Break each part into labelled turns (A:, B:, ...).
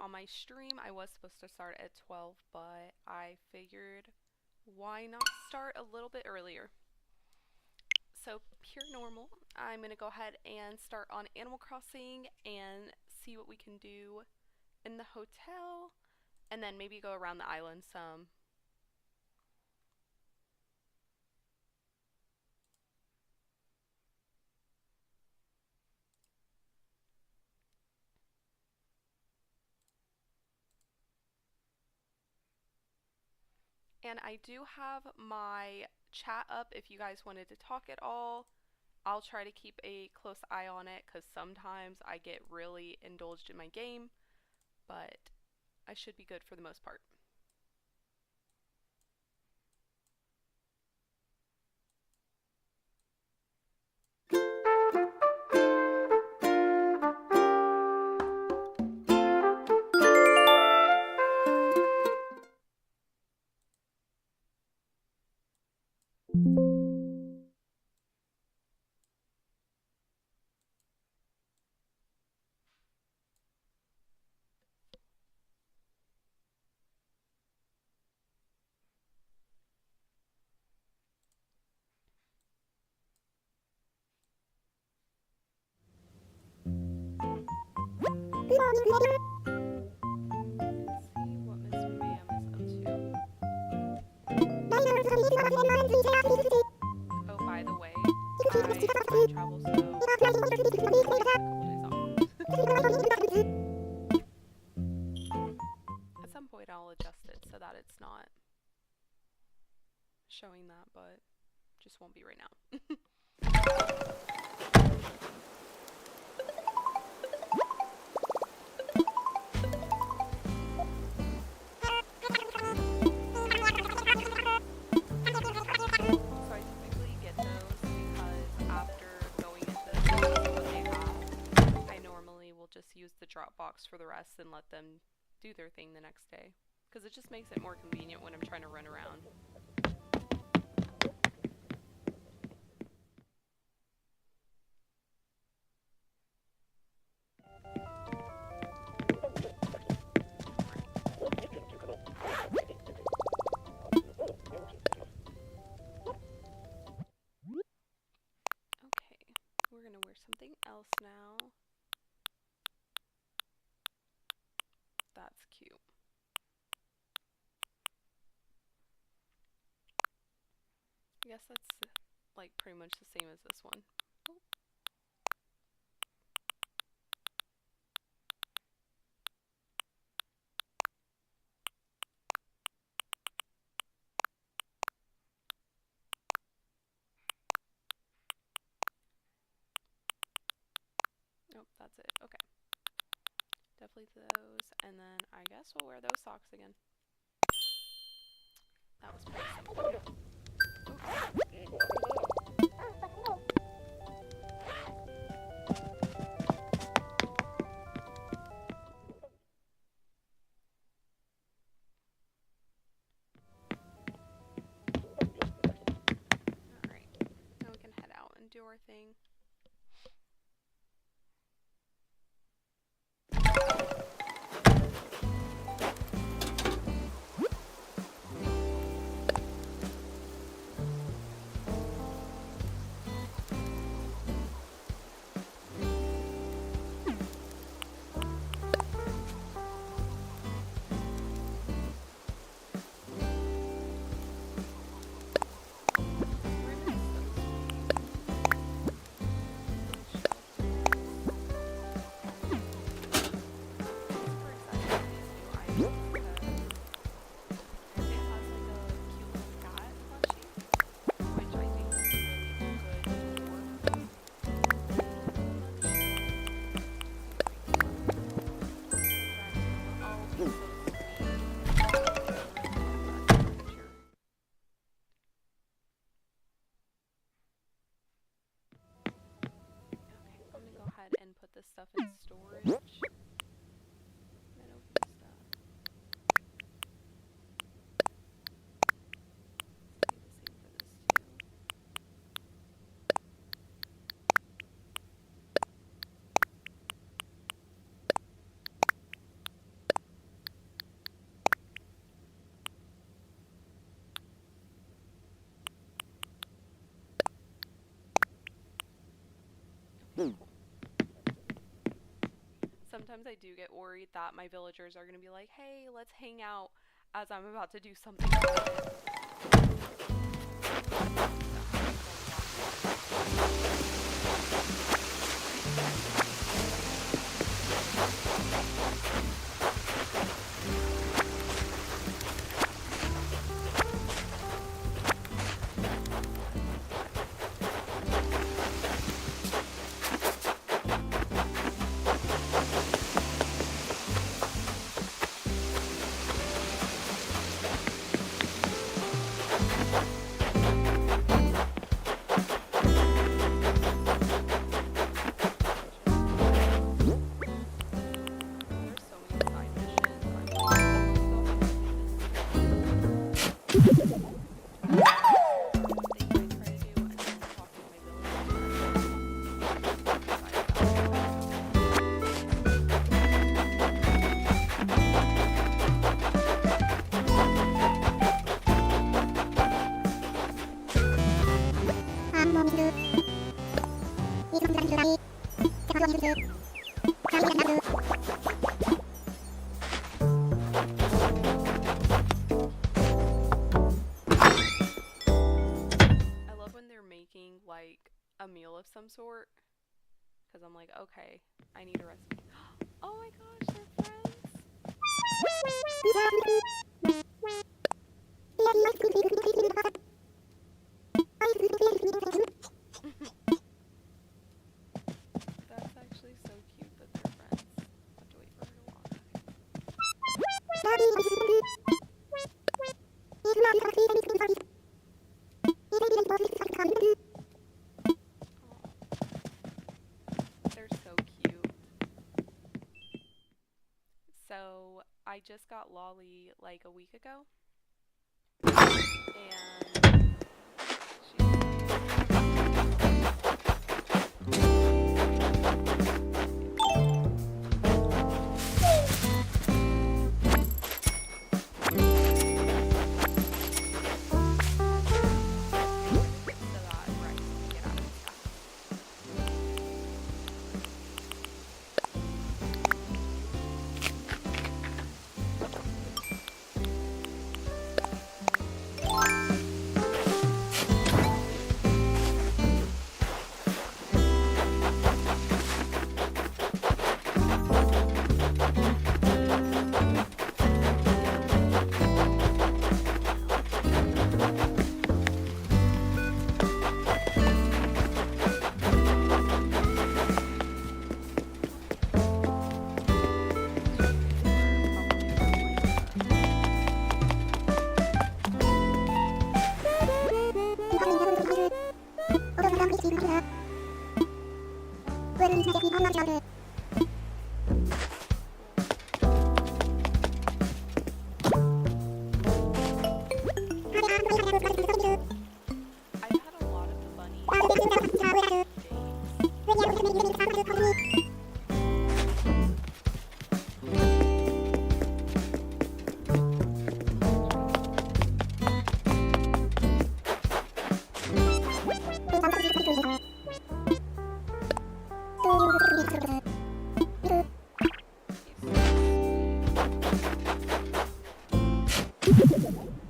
A: on my stream. I was supposed to start at 12, but I figured why not start a little bit earlier. So pure normal, I'm going to go ahead and start on Animal Crossing and see what we can do in the hotel, and then maybe go around the island some. And I do have my chat up if you guys wanted to talk at all. I'll try to keep a close eye on it because sometimes I get really indulged in my game, but I should be good for the most part. Oh, by the way, I travel so at some point I'll adjust it so that it's not showing that, but just won't be right now. Just use the Dropbox for the rest and let them do their thing the next day, because it just makes it more convenient when I'm trying to run around. Okay, we're gonna wear something else now. That's cute. I guess that's like pretty much the same as this one. Oh. Nope, that's it. Okay. Definitely those, and then I guess we'll wear those socks again. That was pretty simple. Alright, now we can head out and do our thing. Sometimes I do get worried that my villagers are going to be like, hey, let's hang out as I'm about to do something about it. There's so many side missions. I'm like, go ahead and do this. Things I try to do, and then talk to my I love when they're making like a meal of some sort, because I'm like, okay, I need a recipe. Oh my gosh, they're friends. That's actually so cute that they're friends. I have to wait for her to walk. They're so cute. So I just got Lolly like a week ago, and I've had a lot of the bunnies days.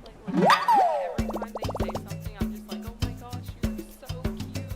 A: Like literally every time they say something, I'm just like, oh my gosh, you're so cute.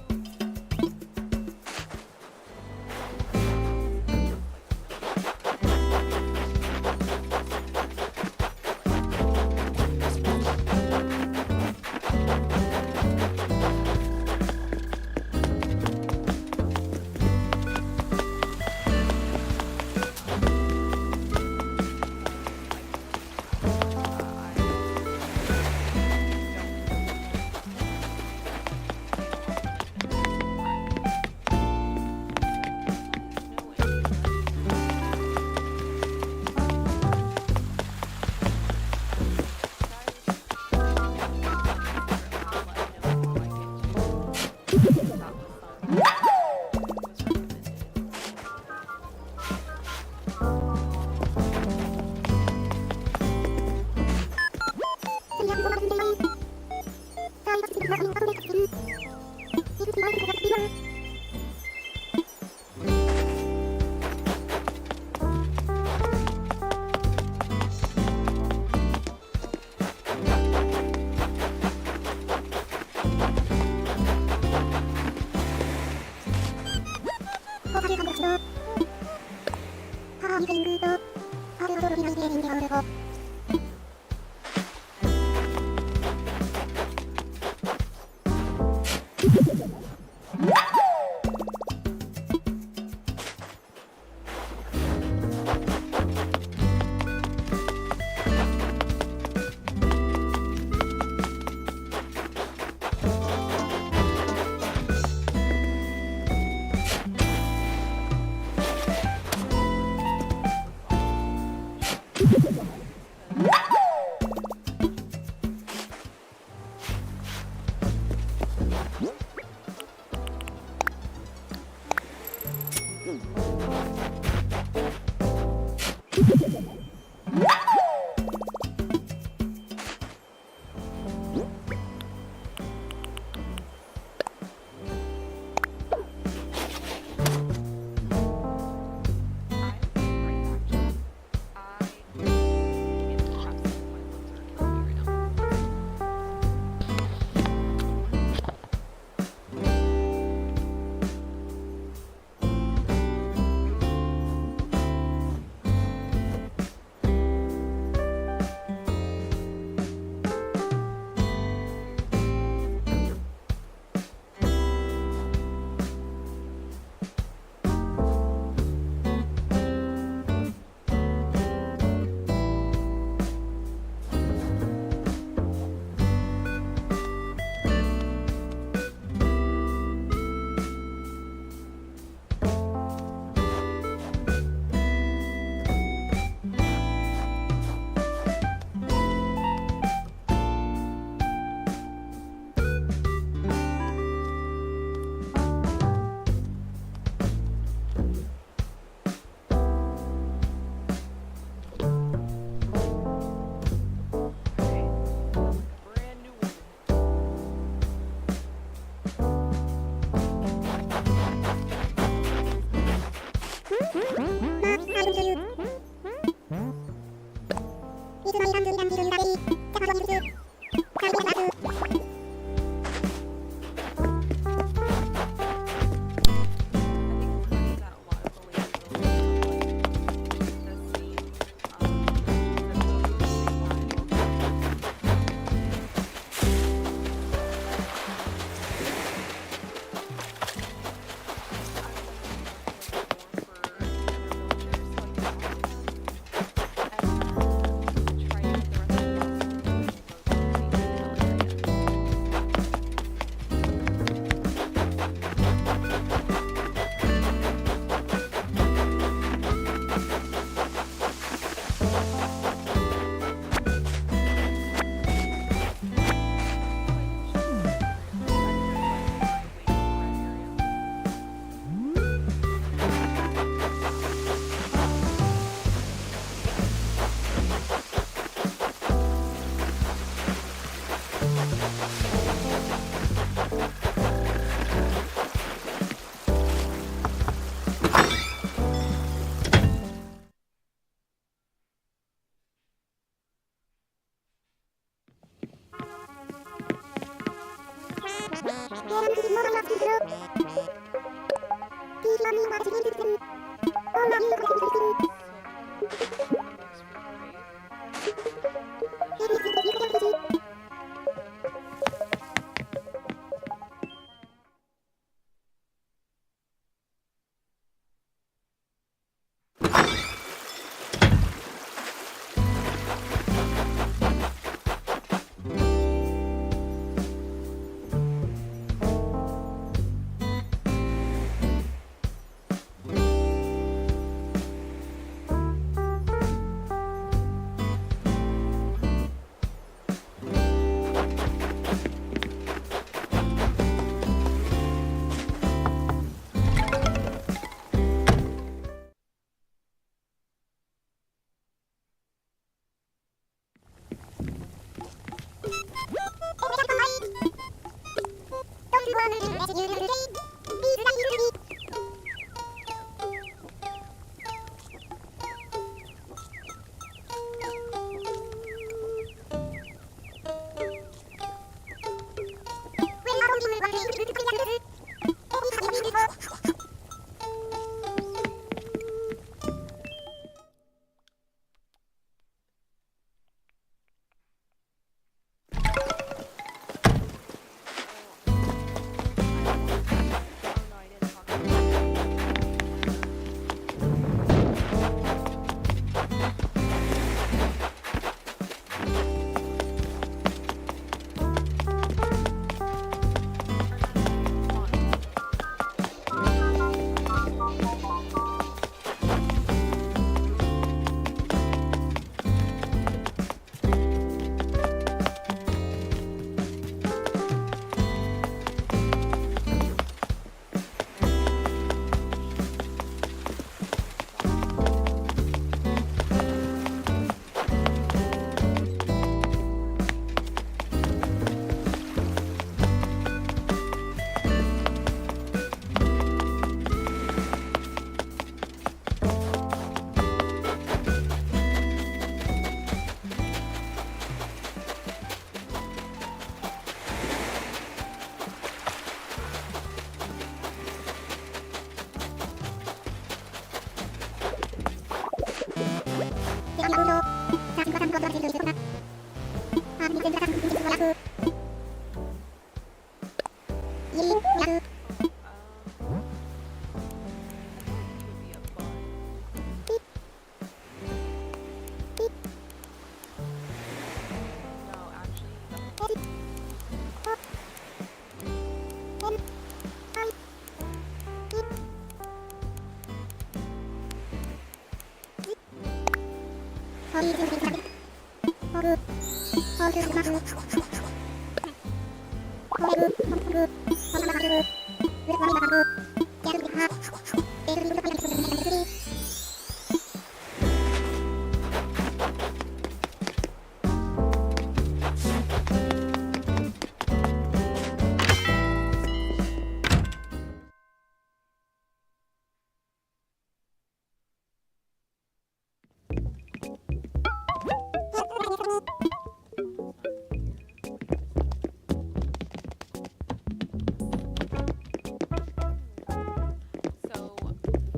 A: So,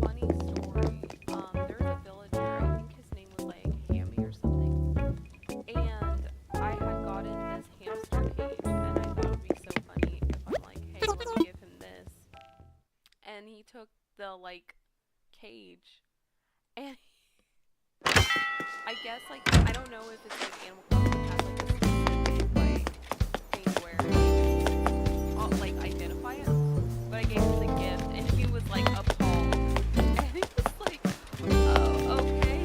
A: funny story. There's a villager, I think his name was like Hammy or something. And I had gotten this hamster cage, and I thought it would be so funny if I'm like, hey, let me give him this. And he took the like cage, and I guess like I don't know if it's like Animal Crossing has like a specific like thing where you can like identify it, but I gave him the gift, and he was like appalled, and he was like, oh, okay.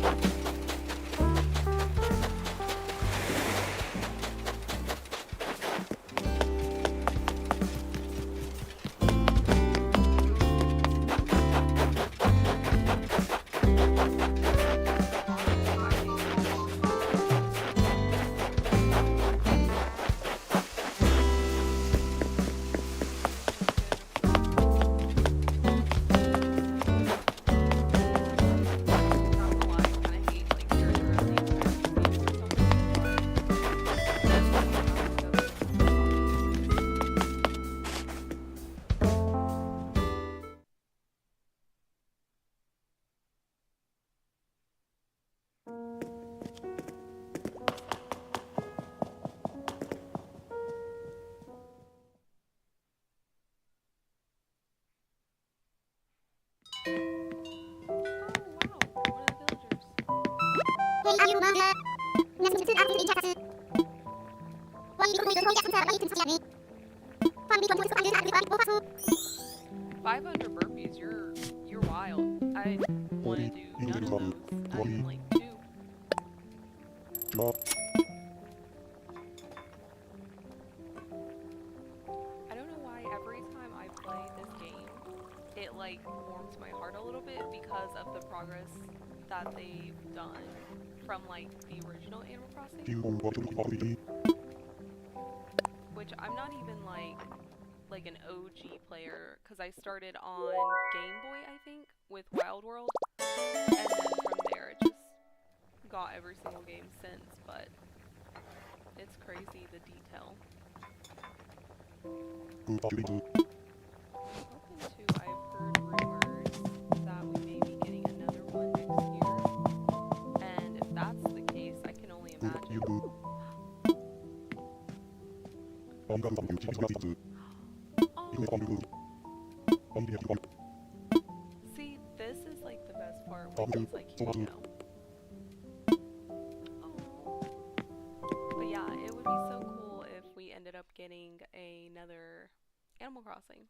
A: Oh, 500 burpees, you're wild. I want to do none of those. I'm like 2. I don't know why every time I play this game, it like warms my heart a little bit because of the progress that they've done from like the original Animal Crossing. Which I'm not even like an OG player, because I started on Game Boy, I think, with Wild World, and then from there it just got every single game since, but it's crazy the detail. I'm hoping too, I've heard rumors that we may be getting another one next year, and if that's the case, I can only imagine. See, this is like the best part when he's like, here you go. Oh. But yeah, it would be so cool if we ended up getting another Animal Crossing.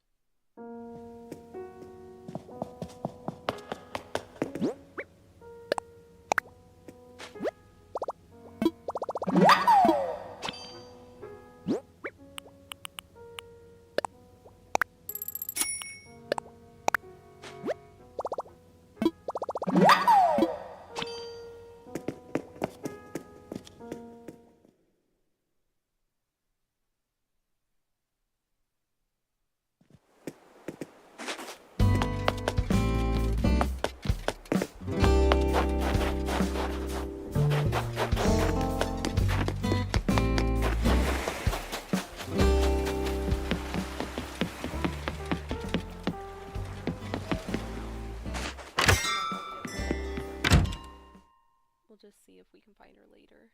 A: see if we can find her later.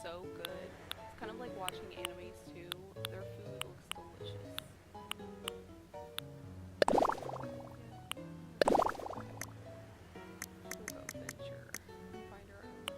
A: So good. It's kind of like watching animes too. Their food looks delicious. We'll go venture and find our own.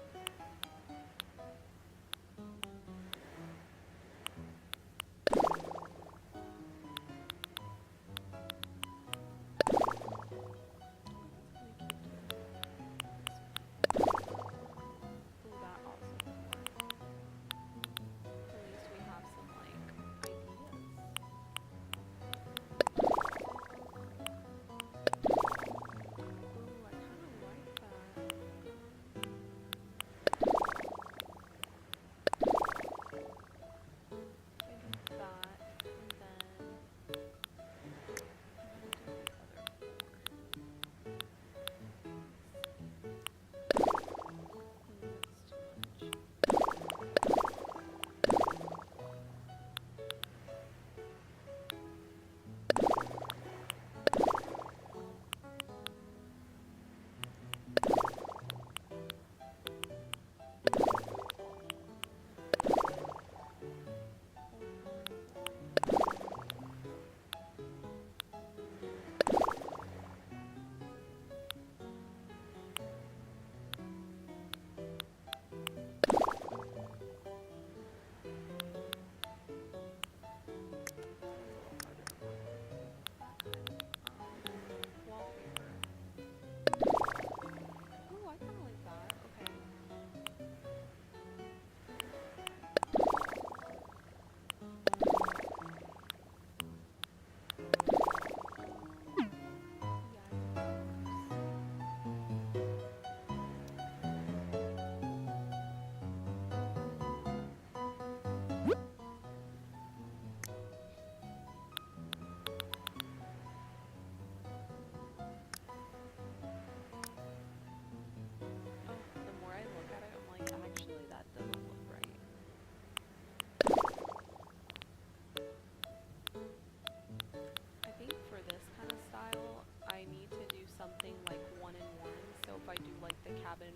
A: cabin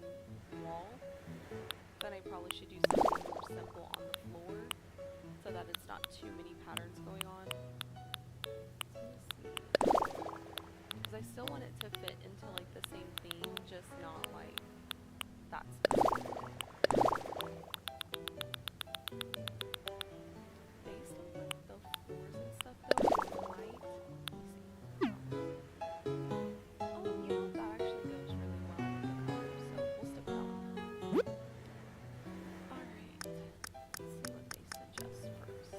A: wall, then I probably should do something more simple on the floor so that it's not too many patterns going on. Because I still want it to fit into like the same theme, just not like that specific. Based on like the floors and stuff though, I might. Oh yeah, that actually goes really well with the colors, so we'll stick with that one. Alright, let's see what they suggest first.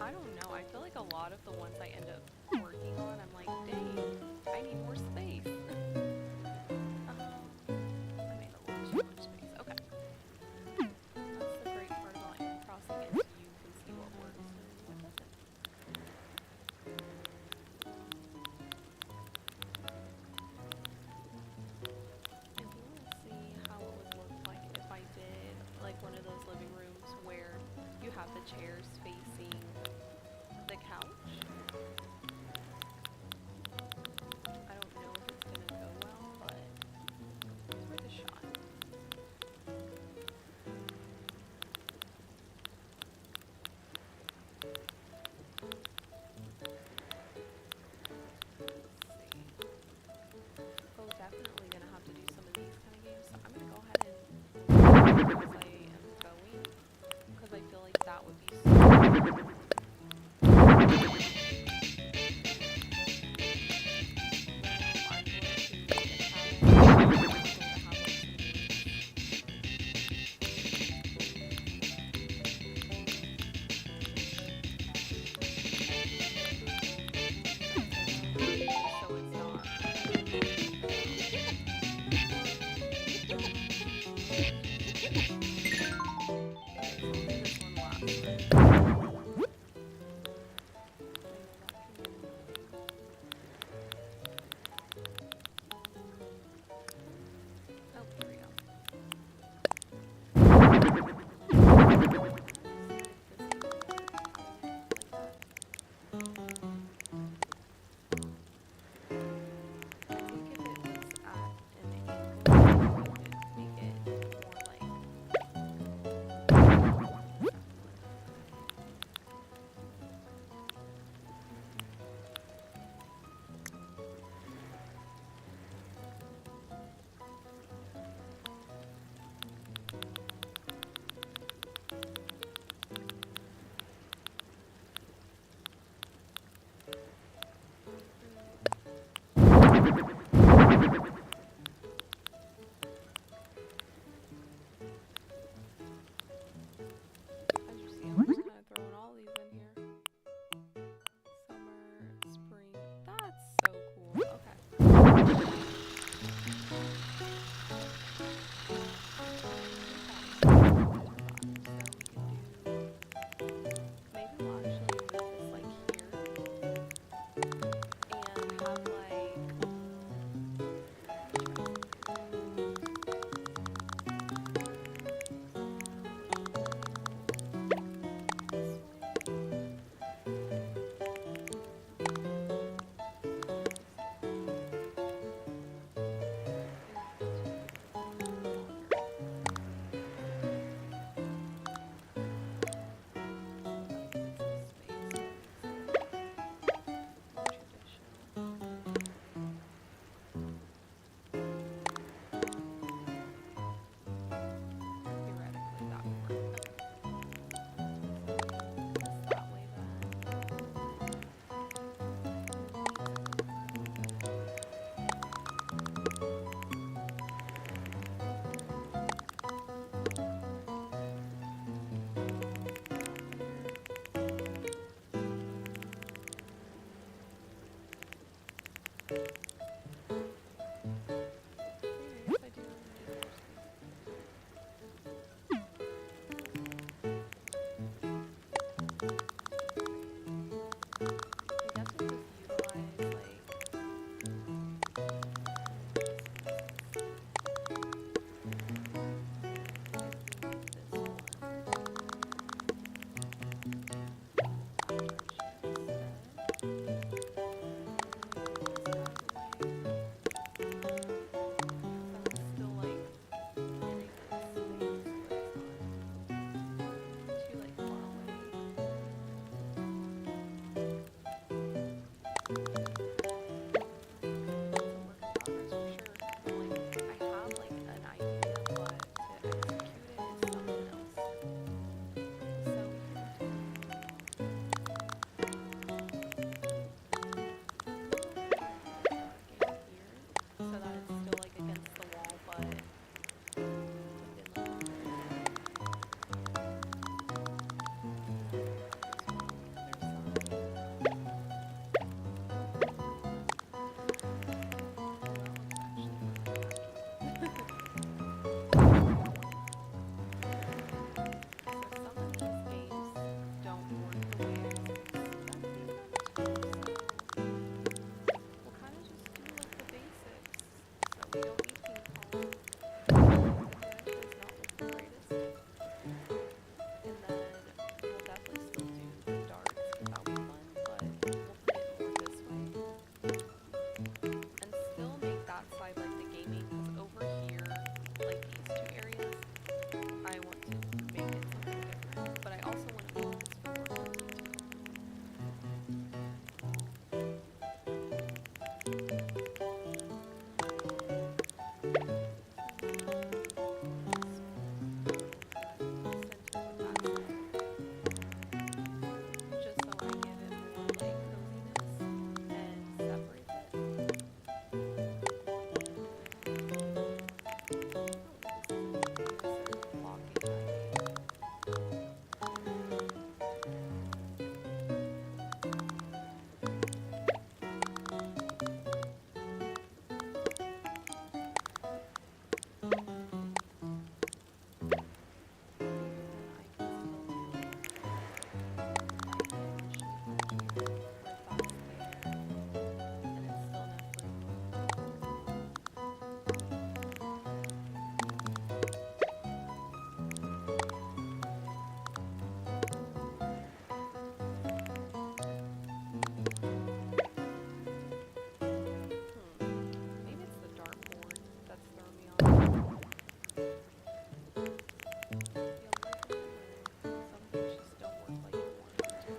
A: I don't know. I feel like a lot of the ones I end up working on, I'm like, dang, I need more space. I made a little too much space. Okay. That's the great part about Animal Crossing is you can see what works and what doesn't. If you want to see how it would look like if I did like one of those living rooms where you have the chairs facing the couch. I don't know if it's gonna go well, but it's worth a shot. Let's see. Oh, definitely gonna have to do some of these kind of games. So I'm gonna go ahead and as I am going, because I feel like that would be so We don't need ping pong. It actually is not looking the greatest. And then we'll definitely still do the darts because that'll be fun, but we'll put it more this way. And still make that side like the gaming, because over here, like these two areas, I want to make it something different. But I also want to make this for work too. Just so I give it more like coziness and separate it. Maybe it's the dartboard that's throwing me off. Some things just don't work like you want them to.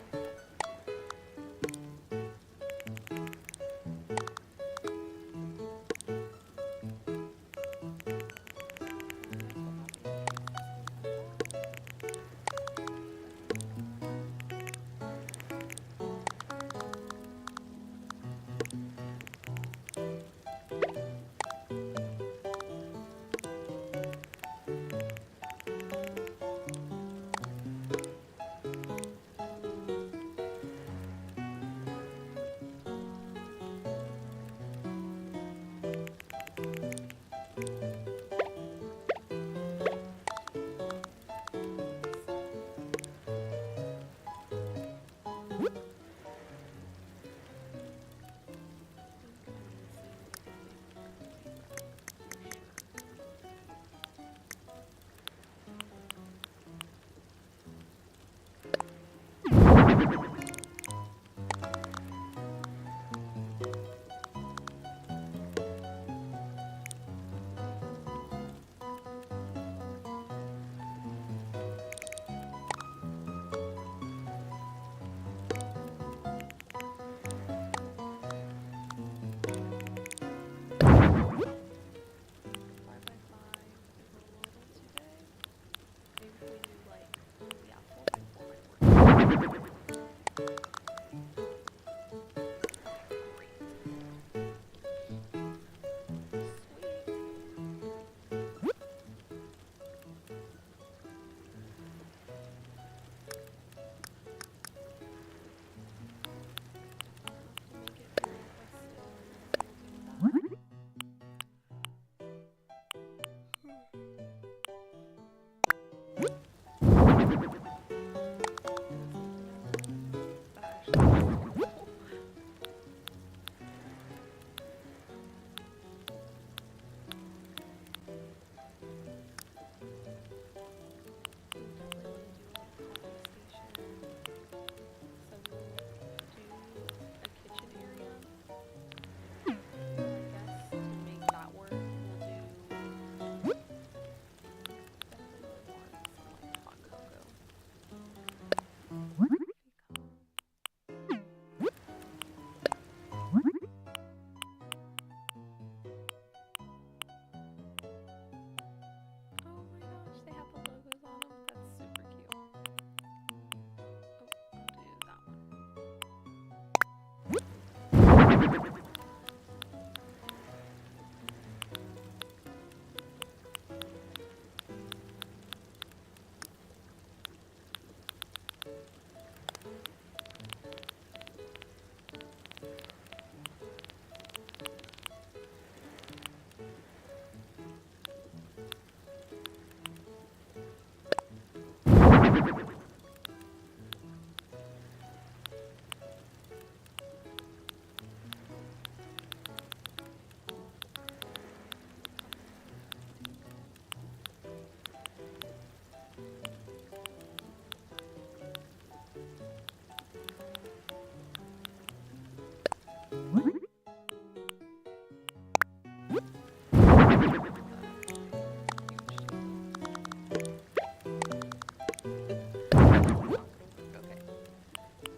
A: Okay,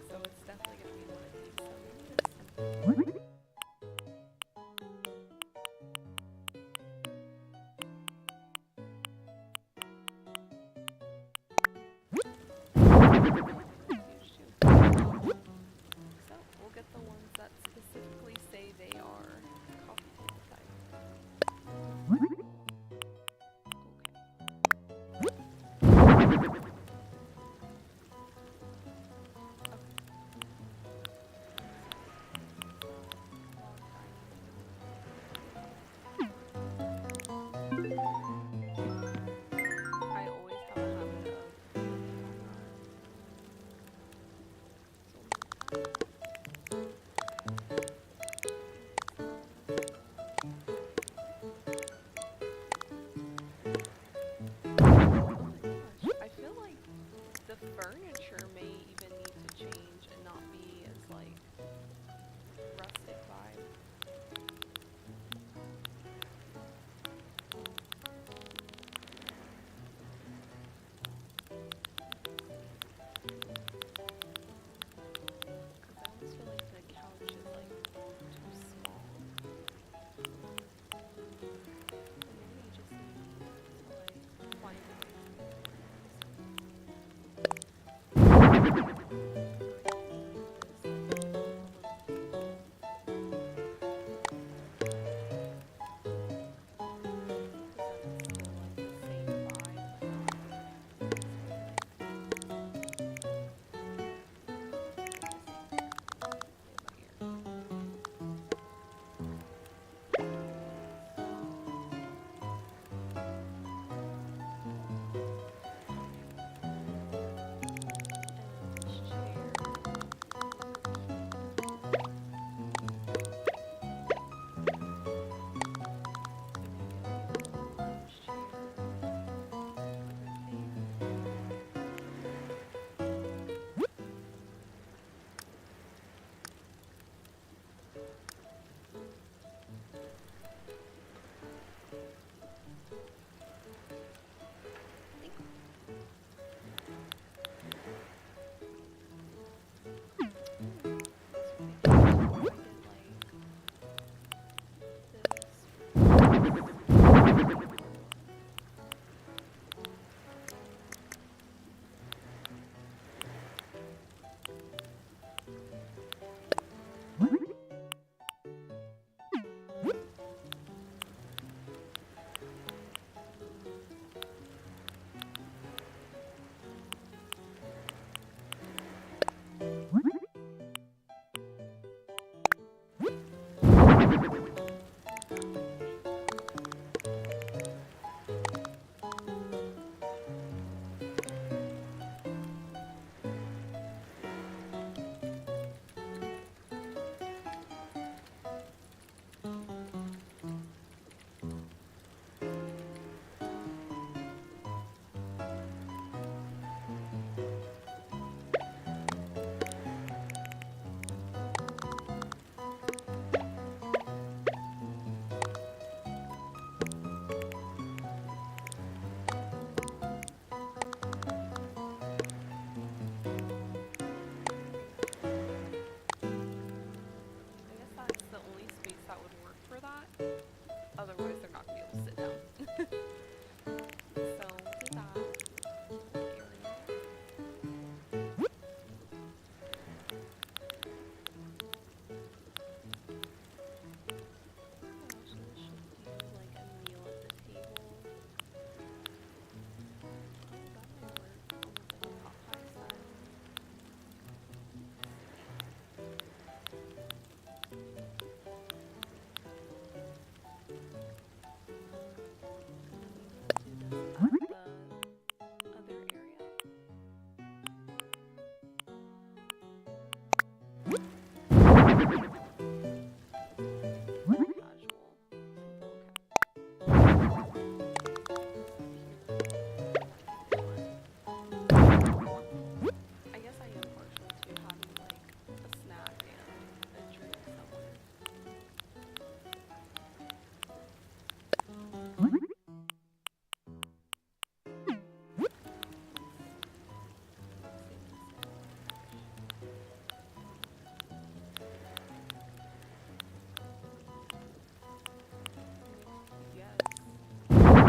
A: so it's definitely gonna be one of these. So maybe this. So we'll get the ones that specifically say they are coffee table type. I always have a habit of I feel like the furniture may even need to change and not be as like rustic vibe. Because I almost feel like the couch is like too small. So maybe you just need to like find a way to make it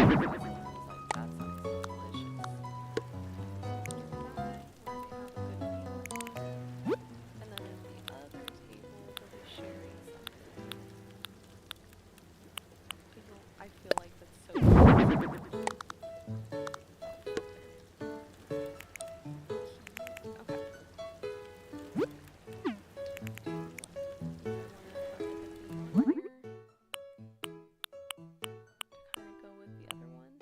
A: That sounds delicious. Right, where they have a good view. And then at the other table, they'll be sharing something. I feel like that's so cute. Okay. I want to put like a theme over here to kind of go with the other one.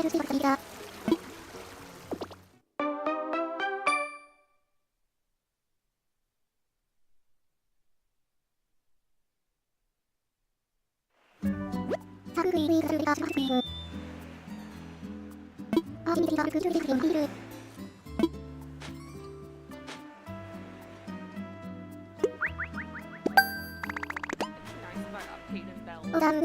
A: Nice about updating bells. I'm like,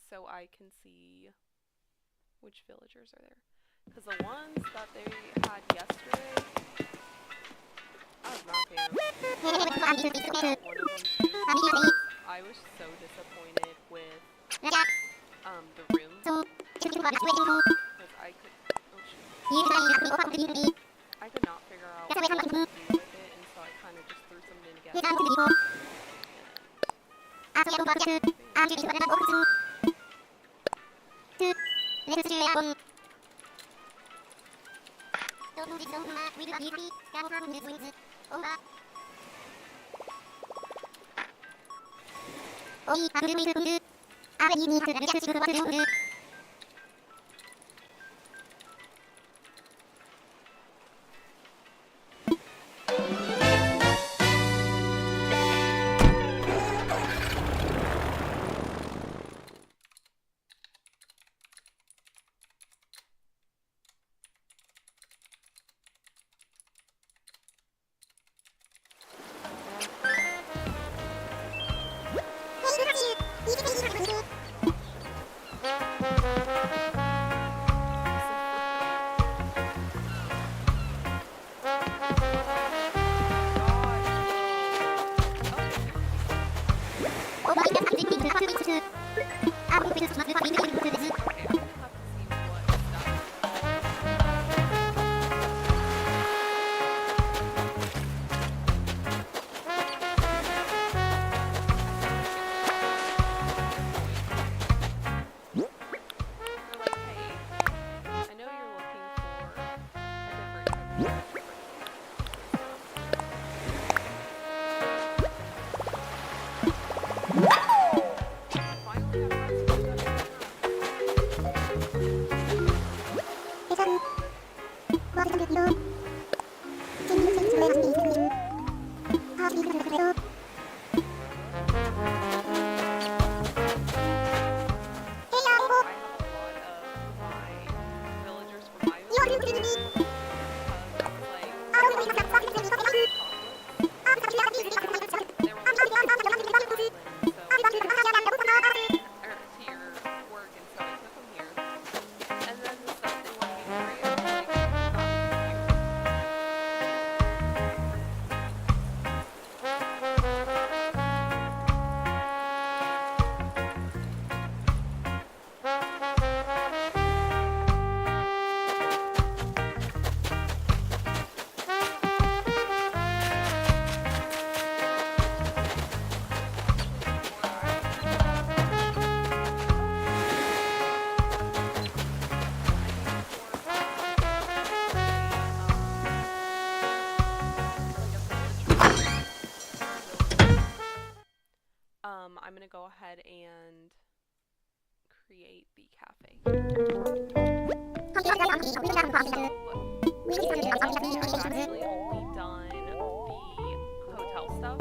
A: so I can see which villagers are there. Because the ones that they had yesterday, I was not a fan of. One of them too, because I was so disappointed with the room. Because I could not figure out what to do with it, and so I kind of just threw something together. I'm gonna go ahead and create the cafe. So I've actually only done the hotel stuff.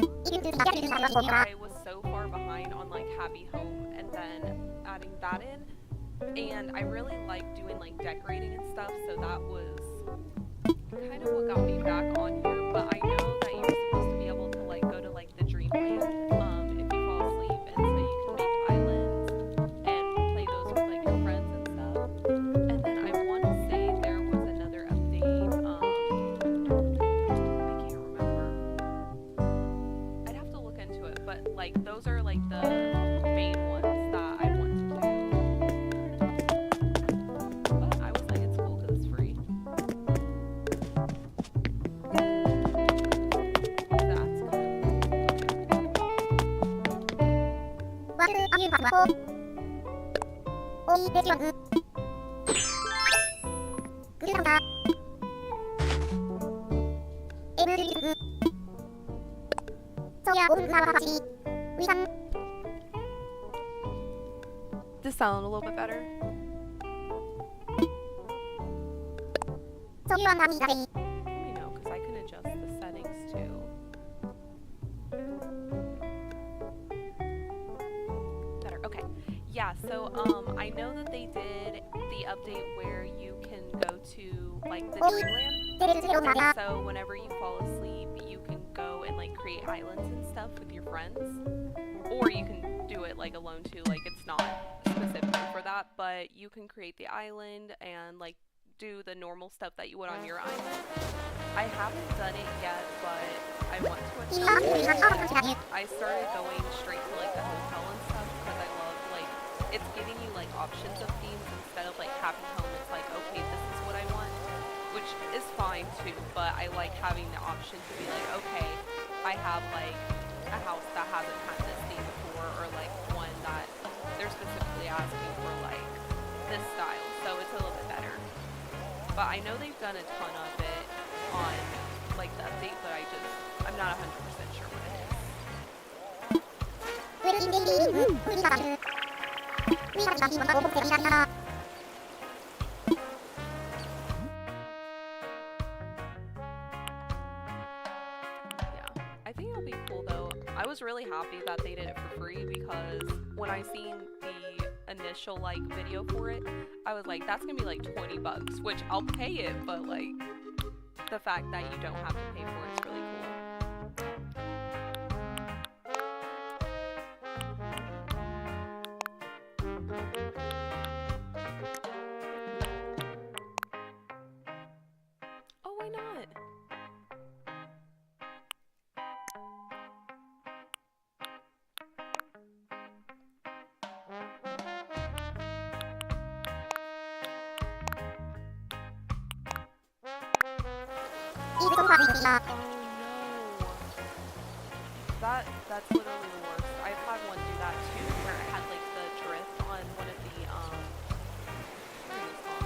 A: I was so far behind on like Happy Home and then adding that in, and I really like doing like decorating and stuff, so that was kind of what got me back on here. But I know that you're supposed to be able to like go to like the dreamland if you fall asleep, and so you can make islands and play those with like your friends and stuff. And then I want to say there was another update. I can't remember. I'd have to look into it, but like those are like the main ones that I want to do. But I was like, it's cool because it's free. Does this sound a little bit better? Let me know, because I can adjust the settings too. Better, okay. Yeah, so I know that they did the update where you can go to like the dreamland. And so whenever you fall asleep, you can go and like create islands and stuff with your friends. Or you can do it like alone too, like it's not specifically for that, but you can create the island and like do the normal stuff that you would on your island. I haven't done it yet, but I want to attempt it. I started going straight to like the hotel and stuff because I love like it's giving you like options of themes instead of like Happy Home. It's like, okay, this is what I want, which is fine too, but I like having the option to be like, okay, I have like a house that hasn't had this theme before, or like one that they're specifically asking for like this style, so it's a little bit better. But I know they've done a ton of it on like the update, but I'm not 100% sure what it is. Yeah, I think it'll be cool though. I was really happy that they did it for free, because when I seen the initial like video for it, I was like, that's gonna be like $20, which I'll pay it, but like the fact that you don't have to pay for it is really cool. Oh, why not? Oh no. That's literally the worst. I've had one do that too, where it had like the drift on one of the what is it called?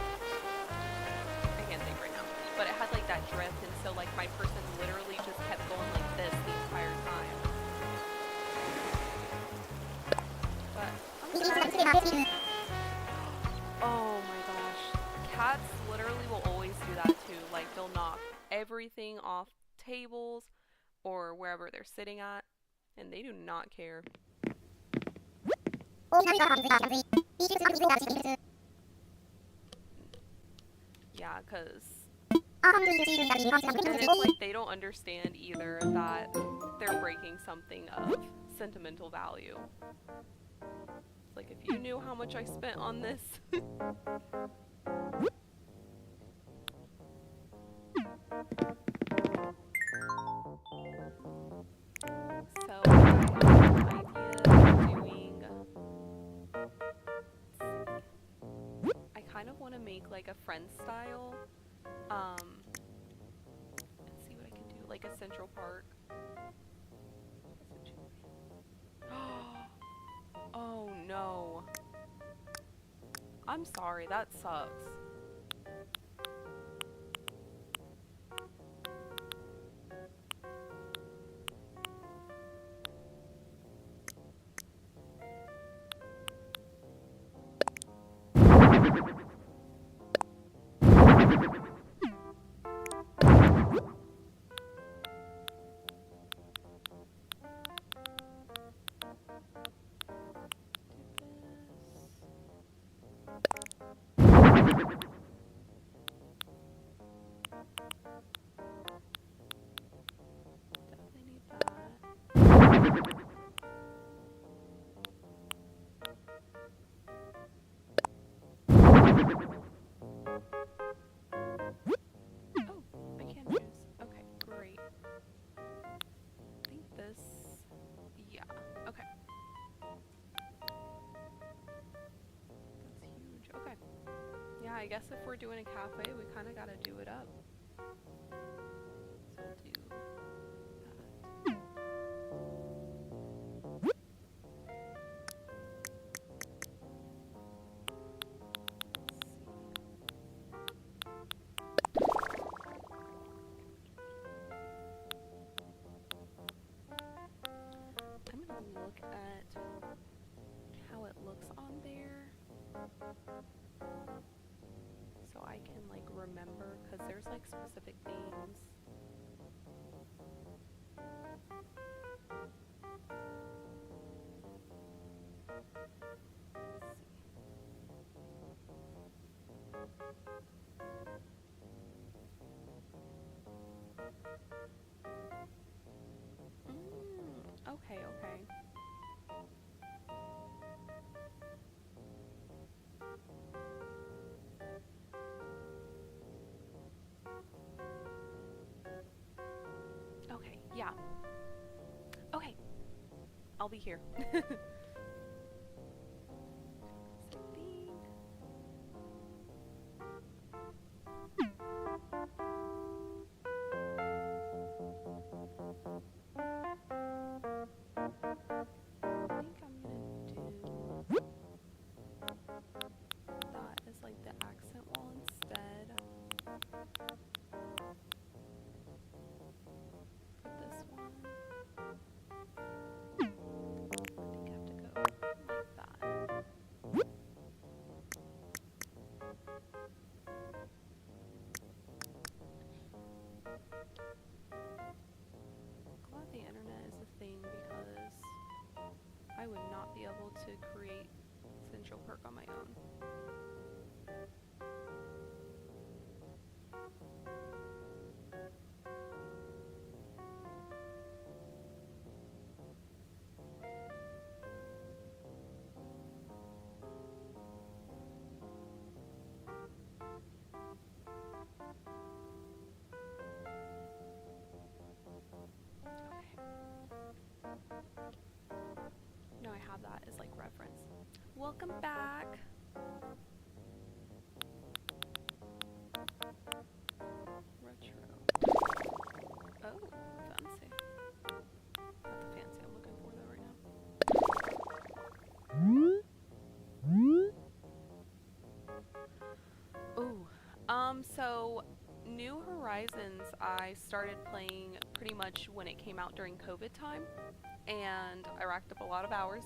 A: I can't think right now. But it had like that drift, and so like my person literally just kept going like this the entire time. But oh my gosh. Cats literally will always do that too. Like they'll knock everything off tables or wherever they're sitting at, and they do not care. Yeah, because it's like they don't understand either that they're breaking something of sentimental value. It's like, if you knew how much I spent on this. So I have an idea of doing, I kind of want to make like a friend style, let's see what I can do, like a Central Park. Oh no. I'm sorry, that sucks. Oh, I can choose. Okay, great. I think this, yeah, okay. That's huge. Okay. Yeah, I guess if we're doing a cafe, we kind of got to do it up. So we'll do that. I'm gonna look at how it looks on there so I can like remember, because there's like specific themes. Okay, okay. Okay, yeah. Okay, I'll be here. I think I'm gonna do that as like the accent wall instead. For this one, I think I have to go like that. Glad the internet is a thing, because I would not be able to create Central Perk on my own. No, I have that as like reference. Welcome back. Retro. Oh, fancy. Not the fancy I'm looking for though right now. Ooh. So New Horizons I started playing pretty much when it came out during COVID time, and I racked up a lot of hours.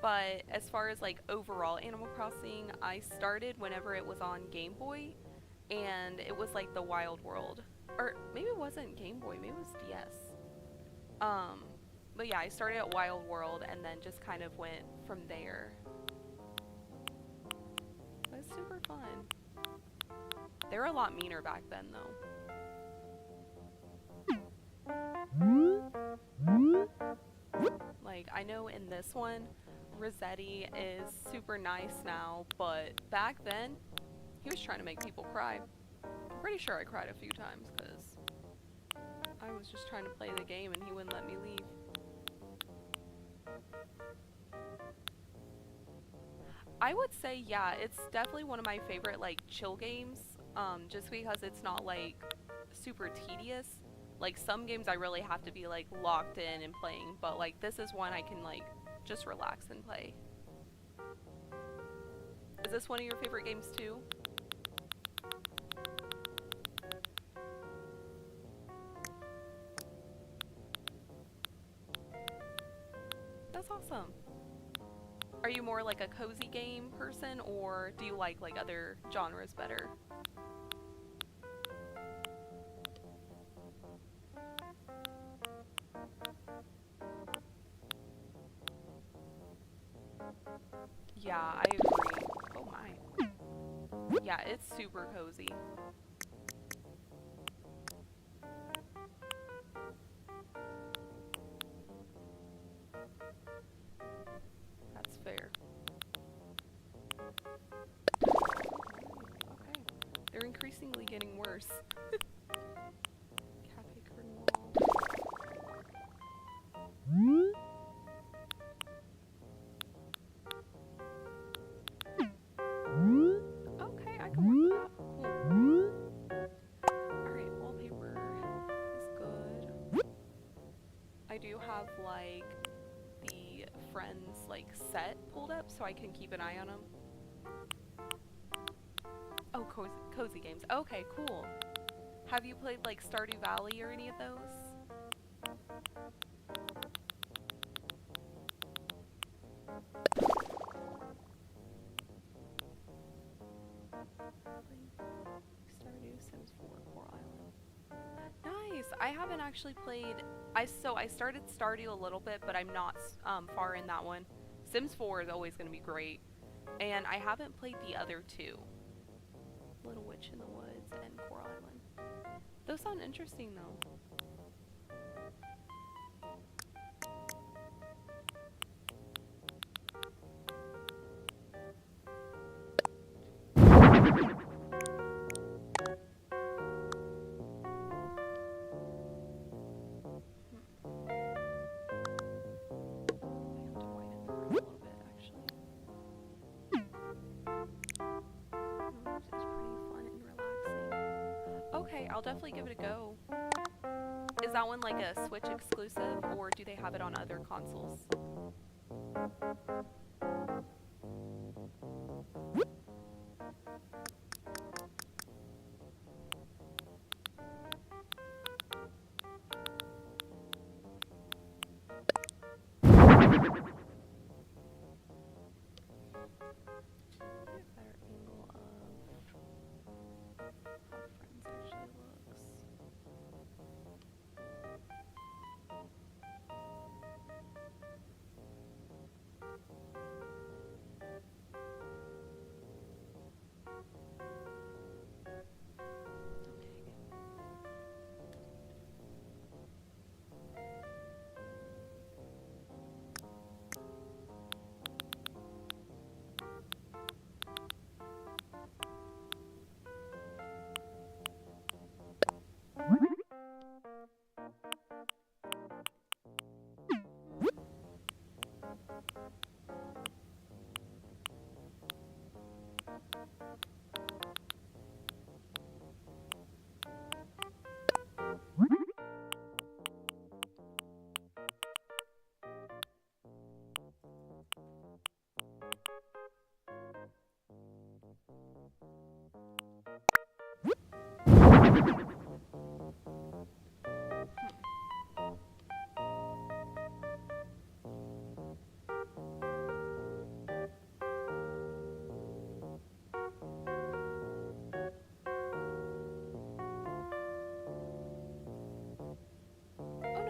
A: But as far as like overall Animal Crossing, I started whenever it was on Game Boy, and it was like the Wild World. Or maybe it wasn't Game Boy, maybe it was DS. Um, but yeah, I started at Wild World and then just kind of went from there. It was super fun. They were a lot meaner back then though. Like, I know in this one, Rossetti is super nice now, but back then, he was trying to make people cry. I'm pretty sure I cried a few times because I was just trying to play the game and he wouldn't let me leave. I would say, yeah, it's definitely one of my favorite, like, chill games, just because it's not, like, super tedious. Like, some games I really have to be, like, locked in and playing, but, like, this is one I can, like, just relax and play. Is this one of your favorite games, too? That's awesome. Are you more like a cozy game person, or do you like other genres better? Yeah, I agree. Oh my. Yeah, it's super cozy. Okay. They're increasingly getting worse. Cafe curtain wall. Okay, I can work with that. Cool. Alright, wallpaper is good. I do have like the friends like set pulled up so I can keep an eye on them. Oh, cozy games. Okay, cool. Have you played like Stardew Valley or any of those? Stardew, Sims 4, Coral Island. Nice. I haven't actually played. I started Stardew a little bit, but I'm not far in that one. Sims 4 is always going to be great, and I haven't played the other two, Little Witch in the Woods and Coral Island. Those sound interesting though. Okay, I'll definitely give it a go. Is that one like a Switch exclusive, or do they have it on other consoles?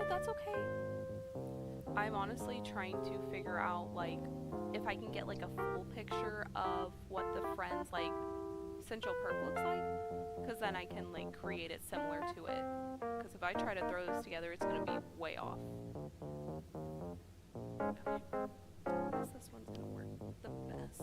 A: That's okay. I'm honestly trying to figure out like if I can get like a full picture of what the Friends like Central Perk looks like, because then I can like create it similar to it. Because if I try to throw this together, it's gonna be way off. Okay. I guess this one's gonna work the best.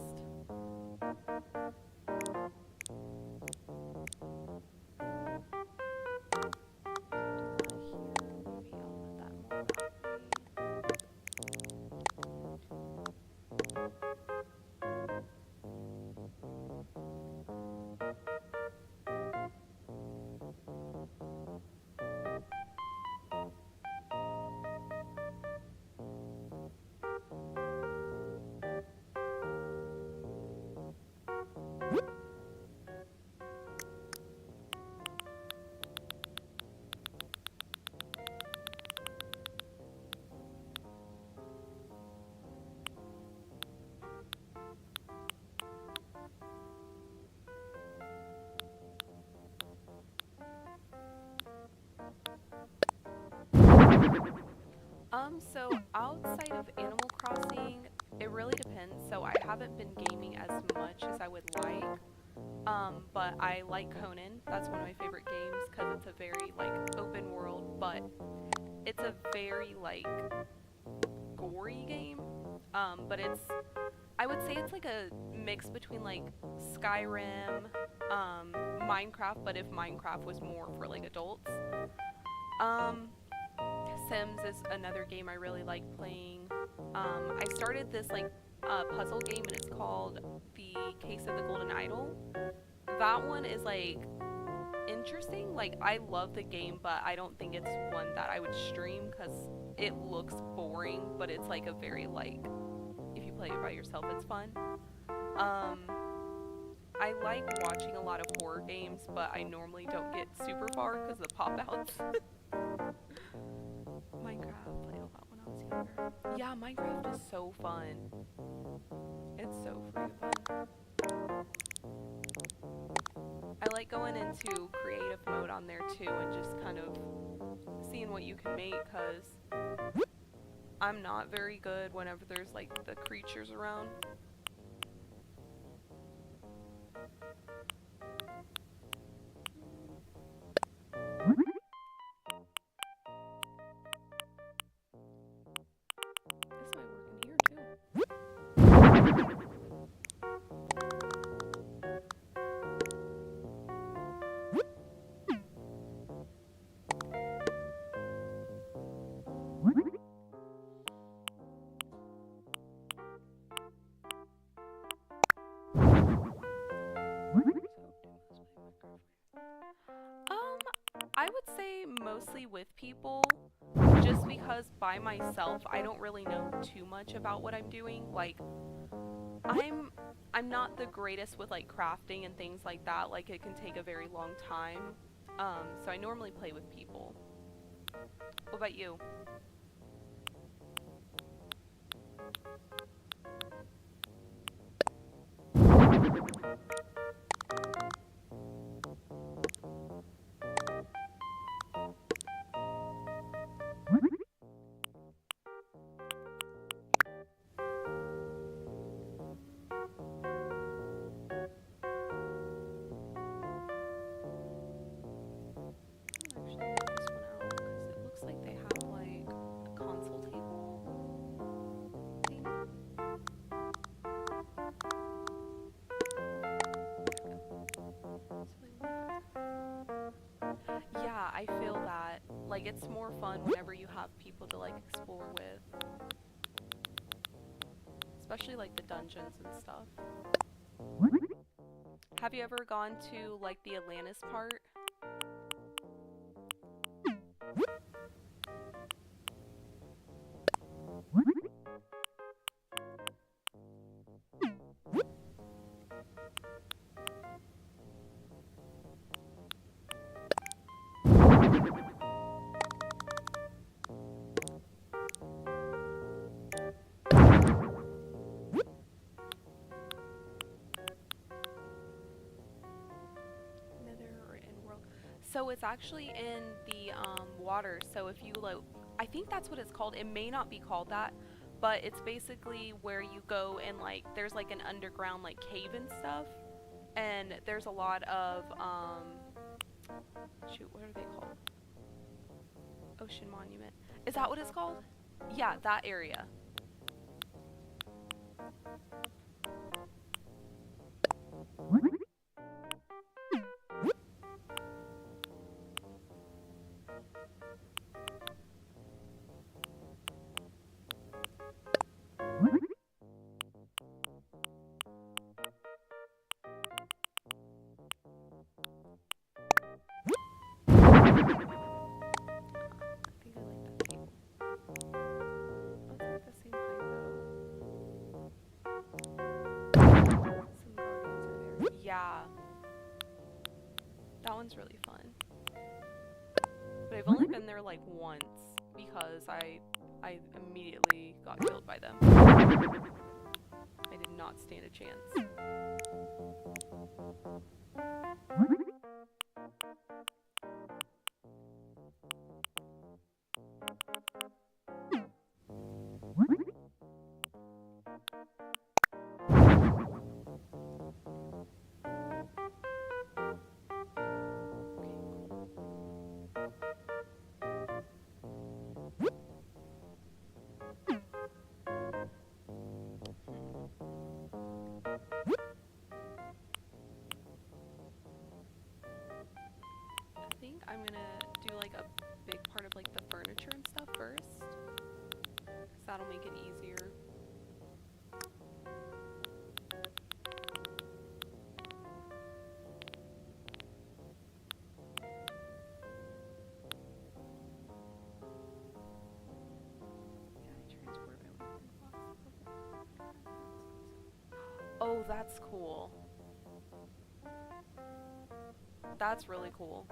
A: So outside of Animal Crossing, it really depends. So I haven't been gaming as much as I would like. But I like Conan. That's one of my favorite games because it's a very like open world, but it's a very like gory game. But I would say it's like a mix between like Skyrim, Minecraft, but if Minecraft was more for like adults. Um, Sims is another game I really like playing. I started this like puzzle game and it's called The Case of the Golden Idol. That one is like interesting. Like I love the game, but I don't think it's one that I would stream because it looks boring. But it's like a very like if you play it by yourself, it's fun. Um, I like watching a lot of horror games, but I normally don't get super far because of the pop outs. Minecraft, played a lot when I was younger. Yeah, Minecraft is so fun. It's so freaking fun. I like going into creative mode on there too and just kind of seeing what you can make because I'm not very good whenever there's like the creatures around. This might work in here too. I would say mostly with people, just because by myself I don't really know too much about what I'm doing. Like I'm not the greatest with like crafting and things like that. Like it can take a very long time. So I normally play with people. What about you? Actually, leave this one out because it looks like they have like a console table thing. Yeah, I feel that. Like, it's more fun whenever you have people to, like, explore with. Especially, like, the dungeons and stuff. Have you ever gone to, like, the Atlantis part? Nether in world. So it's actually in the water. So if you like, I think that's what it's called. It may not be called that, but it's basically where you go and like there's like an underground like cave and stuff, and there's a lot of shoot, what are they called? Ocean Monument. Is that what it's called? Yeah, that area. I think I like that cable. Oh, it's like the same height though. Some guardians are there. Yeah, that one's really fun. But I've only been there like once because I immediately got killed by them. I did not stand a chance. That'll make it easier. Oh, that's cool. That's really cool.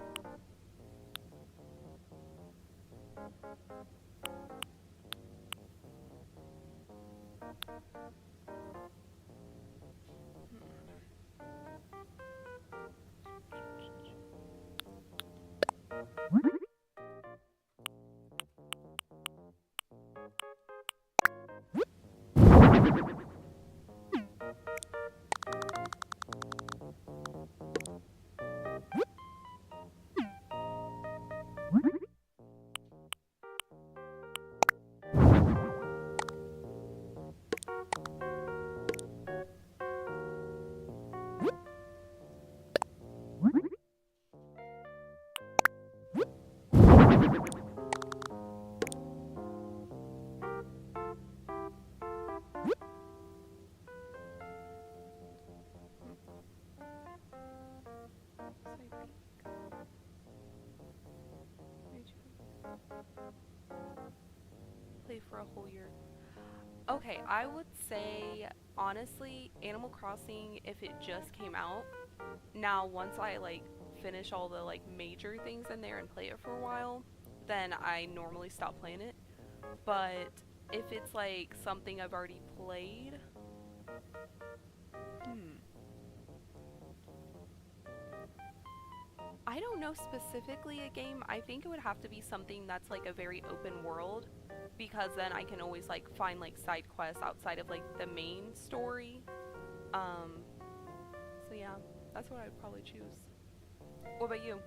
A: Play for a whole year. Okay, I would say honestly, Animal Crossing, if it just came out, now once I like finish all the like major things in there and play it for a while, then I normally stop playing it. But if it's like something I've already played, I don't know specifically a game. I think it would have to be something that's like a very open world, because then I can always like find like side quests outside of like the main story. Um, so yeah, that's what I'd probably choose. What about you?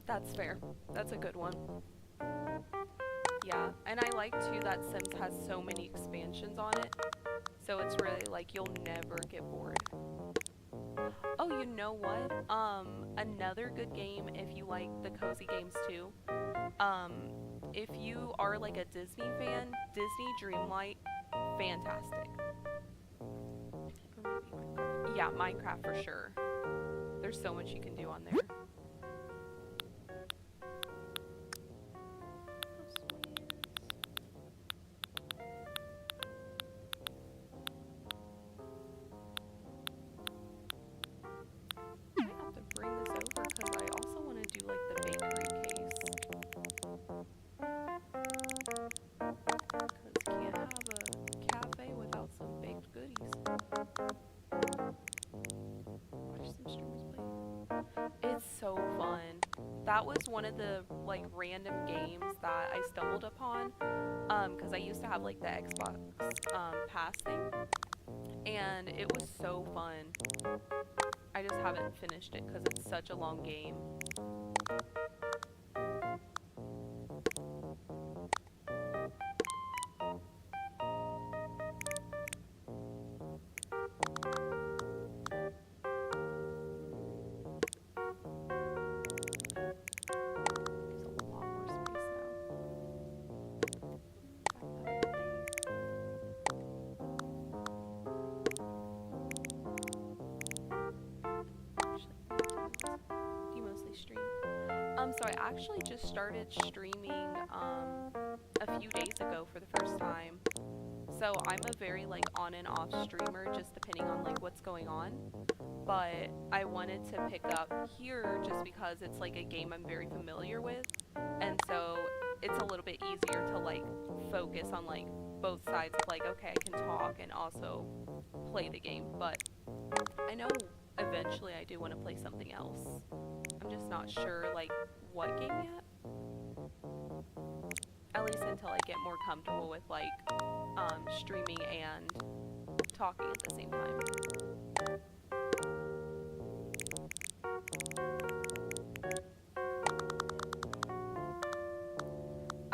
A: That's fair. That's a good one. Yeah, and I like too that Sims has so many expansions on it, so it's really like you'll never get bored. Oh, you know what? Another good game if you like the cozy games too. Um, if you are like a Disney fan, Disney Dreamlight, fantastic. Yeah, Minecraft for sure. There's so much you can do on there. So fun. That was one of the like random games that I stumbled upon because I used to have like the Xbox Pass thing, and it was so fun. I just haven't finished it because it's such a long game. So I actually just started streaming a few days ago for the first time. So I'm a very like on and off streamer just depending on like what's going on. But I wanted to pick up here just because it's like a game I'm very familiar with. And so it's a little bit easier to like focus on like both sides of like, okay, I can talk and also play the game. But I know eventually I do want to play something else. I'm just not sure like what game yet. At least until I get more comfortable with like streaming and talking at the same time.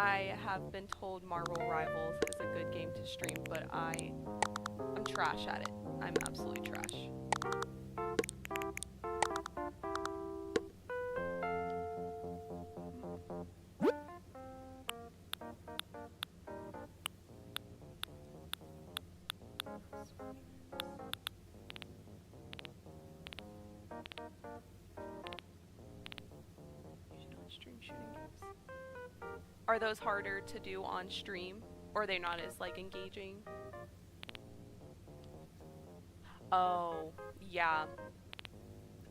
A: I have been told Marvel Rivals is a good game to stream, but I'm trash at it. I'm absolutely trash. Stream shooting games. Are those harder to do on stream? Or are they not as like engaging? Oh, yeah.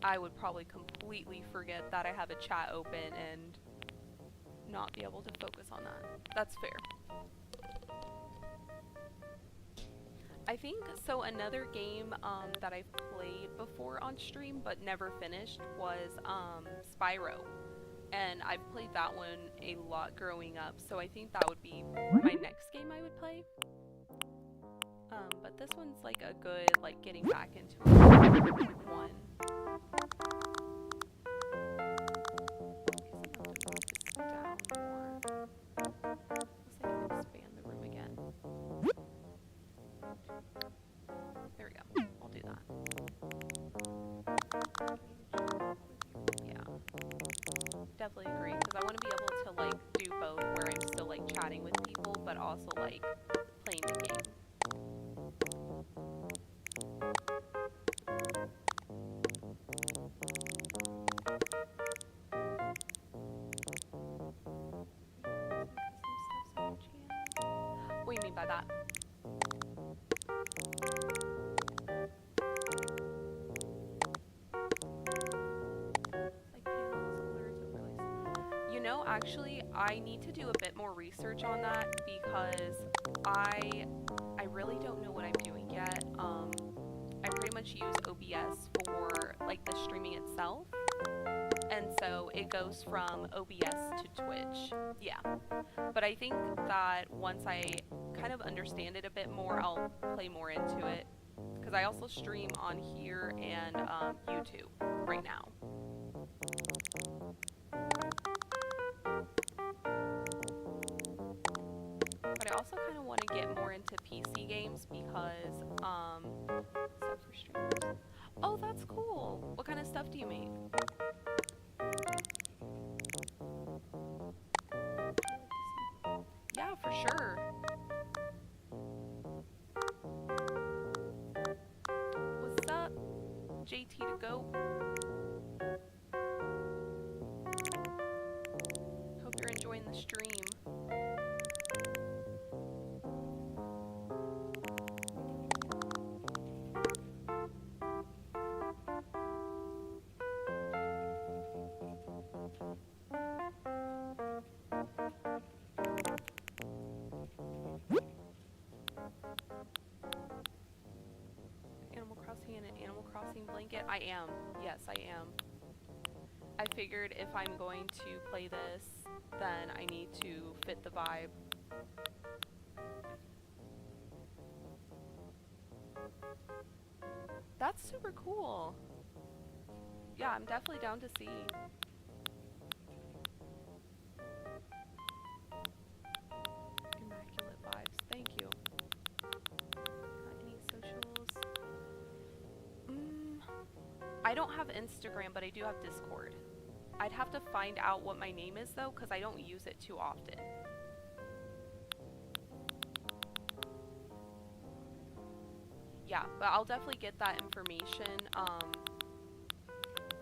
A: I would probably completely forget that I have a chat open and not be able to focus on that. That's fair. I think, so another game that I've played before on stream but never finished was Spyro. And I've played that one a lot growing up, so I think that would be my next game I would play. But this one's like a good, like, getting back into it one. Down more. Looks like I can expand the room again. There we go. I'll do that. Yeah. Definitely agree, because I want to be able to like do both, where I'm still like chatting with people, but also like playing the game. What do you mean by that? Actually, I need to do a bit more research on that because I really don't know what I'm doing yet. I pretty much use OBS for like the streaming itself, and so it goes from OBS to Twitch. Yeah, but I think that once I kind of understand it a bit more, I'll play more into it, because I also stream on here and YouTube right now. But I also kind of want to get more into PC games because, stuff for streamers. Oh, that's cool. What kind of stuff do you make? Yeah, for sure. What's up, JT to go? Hope you're enjoying the stream. An Animal Crossing blanket? I am. Yes, I am. I figured if I'm going to play this, then I need to fit the vibe. That's super cool. Yeah, I'm definitely down to see. Immaculate vibes. Thank you. Any socials? I don't have Instagram, but I do have Discord. I'd have to find out what my name is, though, because I don't use it too often. Yeah, but I'll definitely get that information.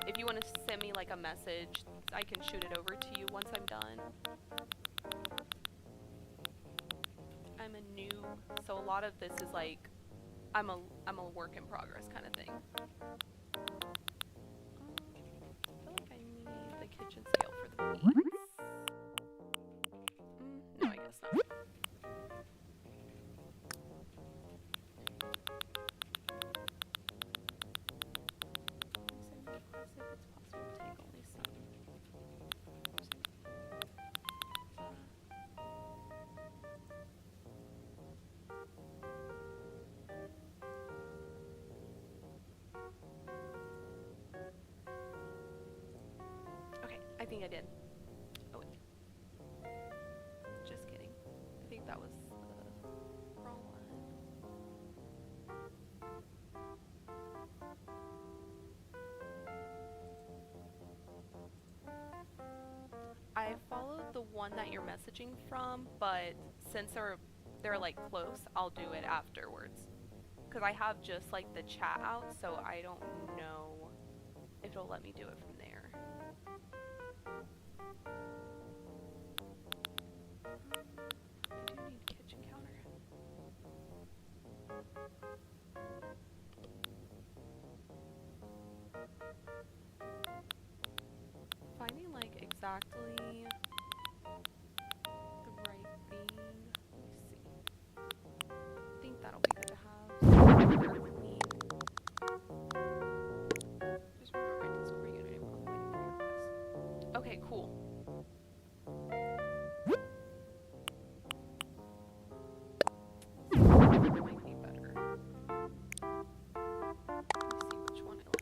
A: If you want to send me, like, a message, I can shoot it over to you once I'm done. I'm a noob, so a lot of this is, like, I'm a work in progress kind of thing. I feel like I need the kitchen scale for the beans. No, I guess not. Okay, I think I did. Oh wait. that was the wrong one. I followed the one that you're messaging from, but since they're like close, I'll do it afterwards. Because I have just like the chat out, so I don't know if it'll let me do it from there. I do need kitchen counter. Finding like exactly the right thing. Let me see. I think that'll be good to have. Clean. Just remember my Discord username while I'm waiting for your request. Okay, cool. Might be better. Let me see which one I like.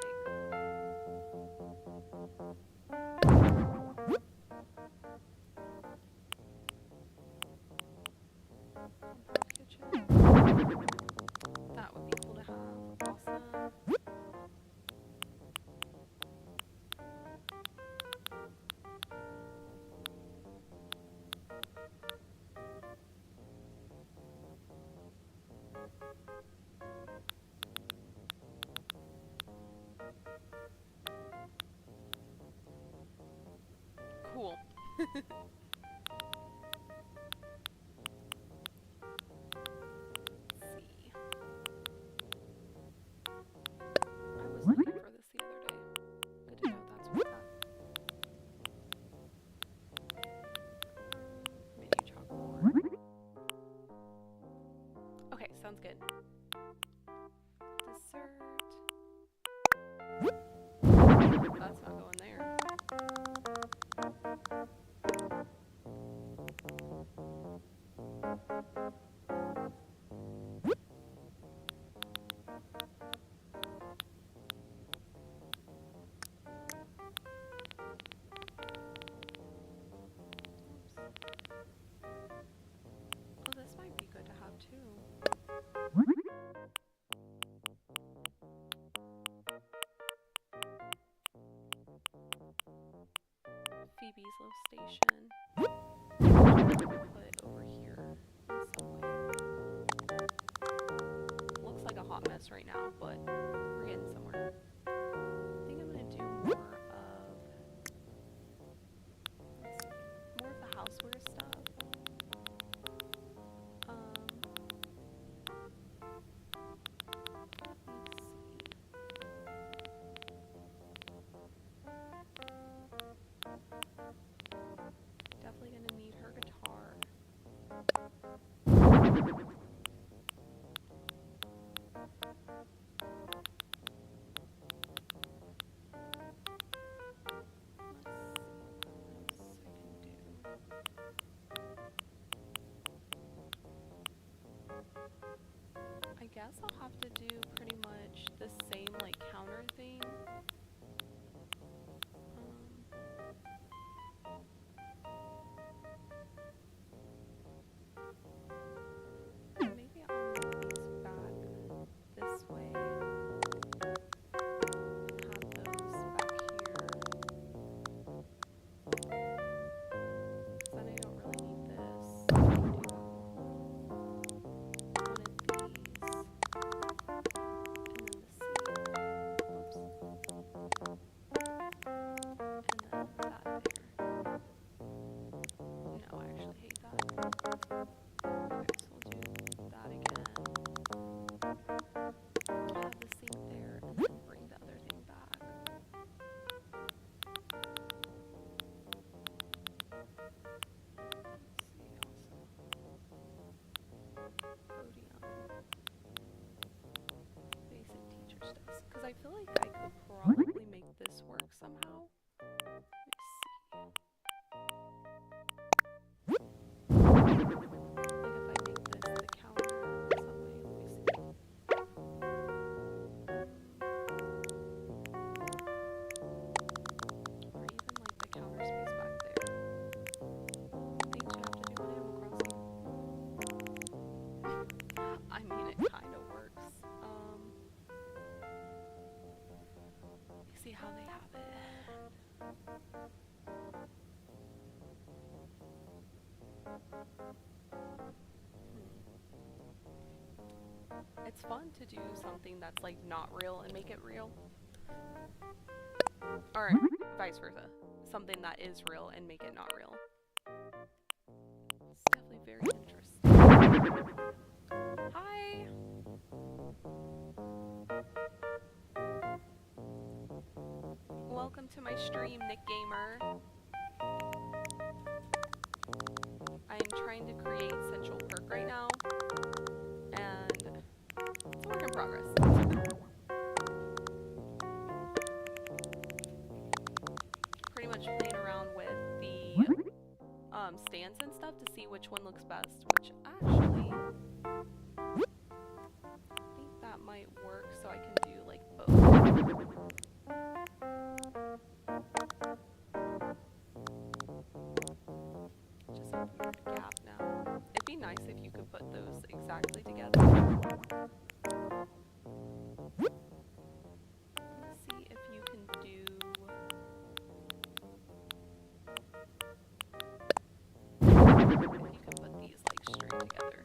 A: Kitchen. That would be cool to have. Awesome. Cool. Let's see. I was looking for this the other day. Good to know that's what's at. Mini chalkboard. Okay, sounds good. Dessert. That's not going there. Oh, this might be good to have too. Phoebe's little station. Put it over here in some way. Looks like a hot mess right now, but we're getting somewhere. I think I'm gonna do more of the houseware stuff. Definitely gonna need her guitar. I guess I'll have to do pretty much the same like counter thing. Maybe I'll move these back this way and have those back here. Then I don't really need this. I can do one of these. Because I feel like I could probably make this work somehow. Let me see. Like if I make this the counter some way, let me see. Or even like the counter space back there. Things you have to do on Animal Crossing. it's fun to do something that's like not real and make it real. Or vice versa. Something that is real and make it not real. It's definitely very interesting. Hi! Welcome to my stream, Nick Gamer. I am trying to create Central Perk right now, and it's a work in progress. Pretty much playing around with the stands and stuff to see which one looks best, which actually I think that might work, so I can do like both. Just a weird gap now. It'd be nice if you could put those exactly together. Let's see if you can do... if you can put these like straight together.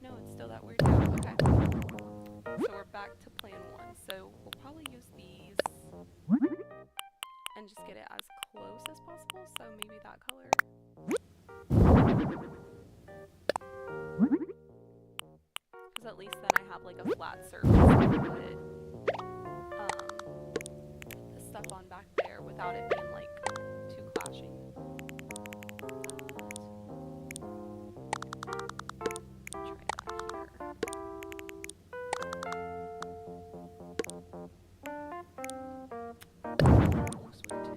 A: No, it's still that weird gap. Okay. So we're back to plan 1. So we'll probably use these and just get it as close as possible. So maybe that color. Because at least then I have like a flat surface to put the stuff on back there without it being like too clashing. Try that here. That looks weird too.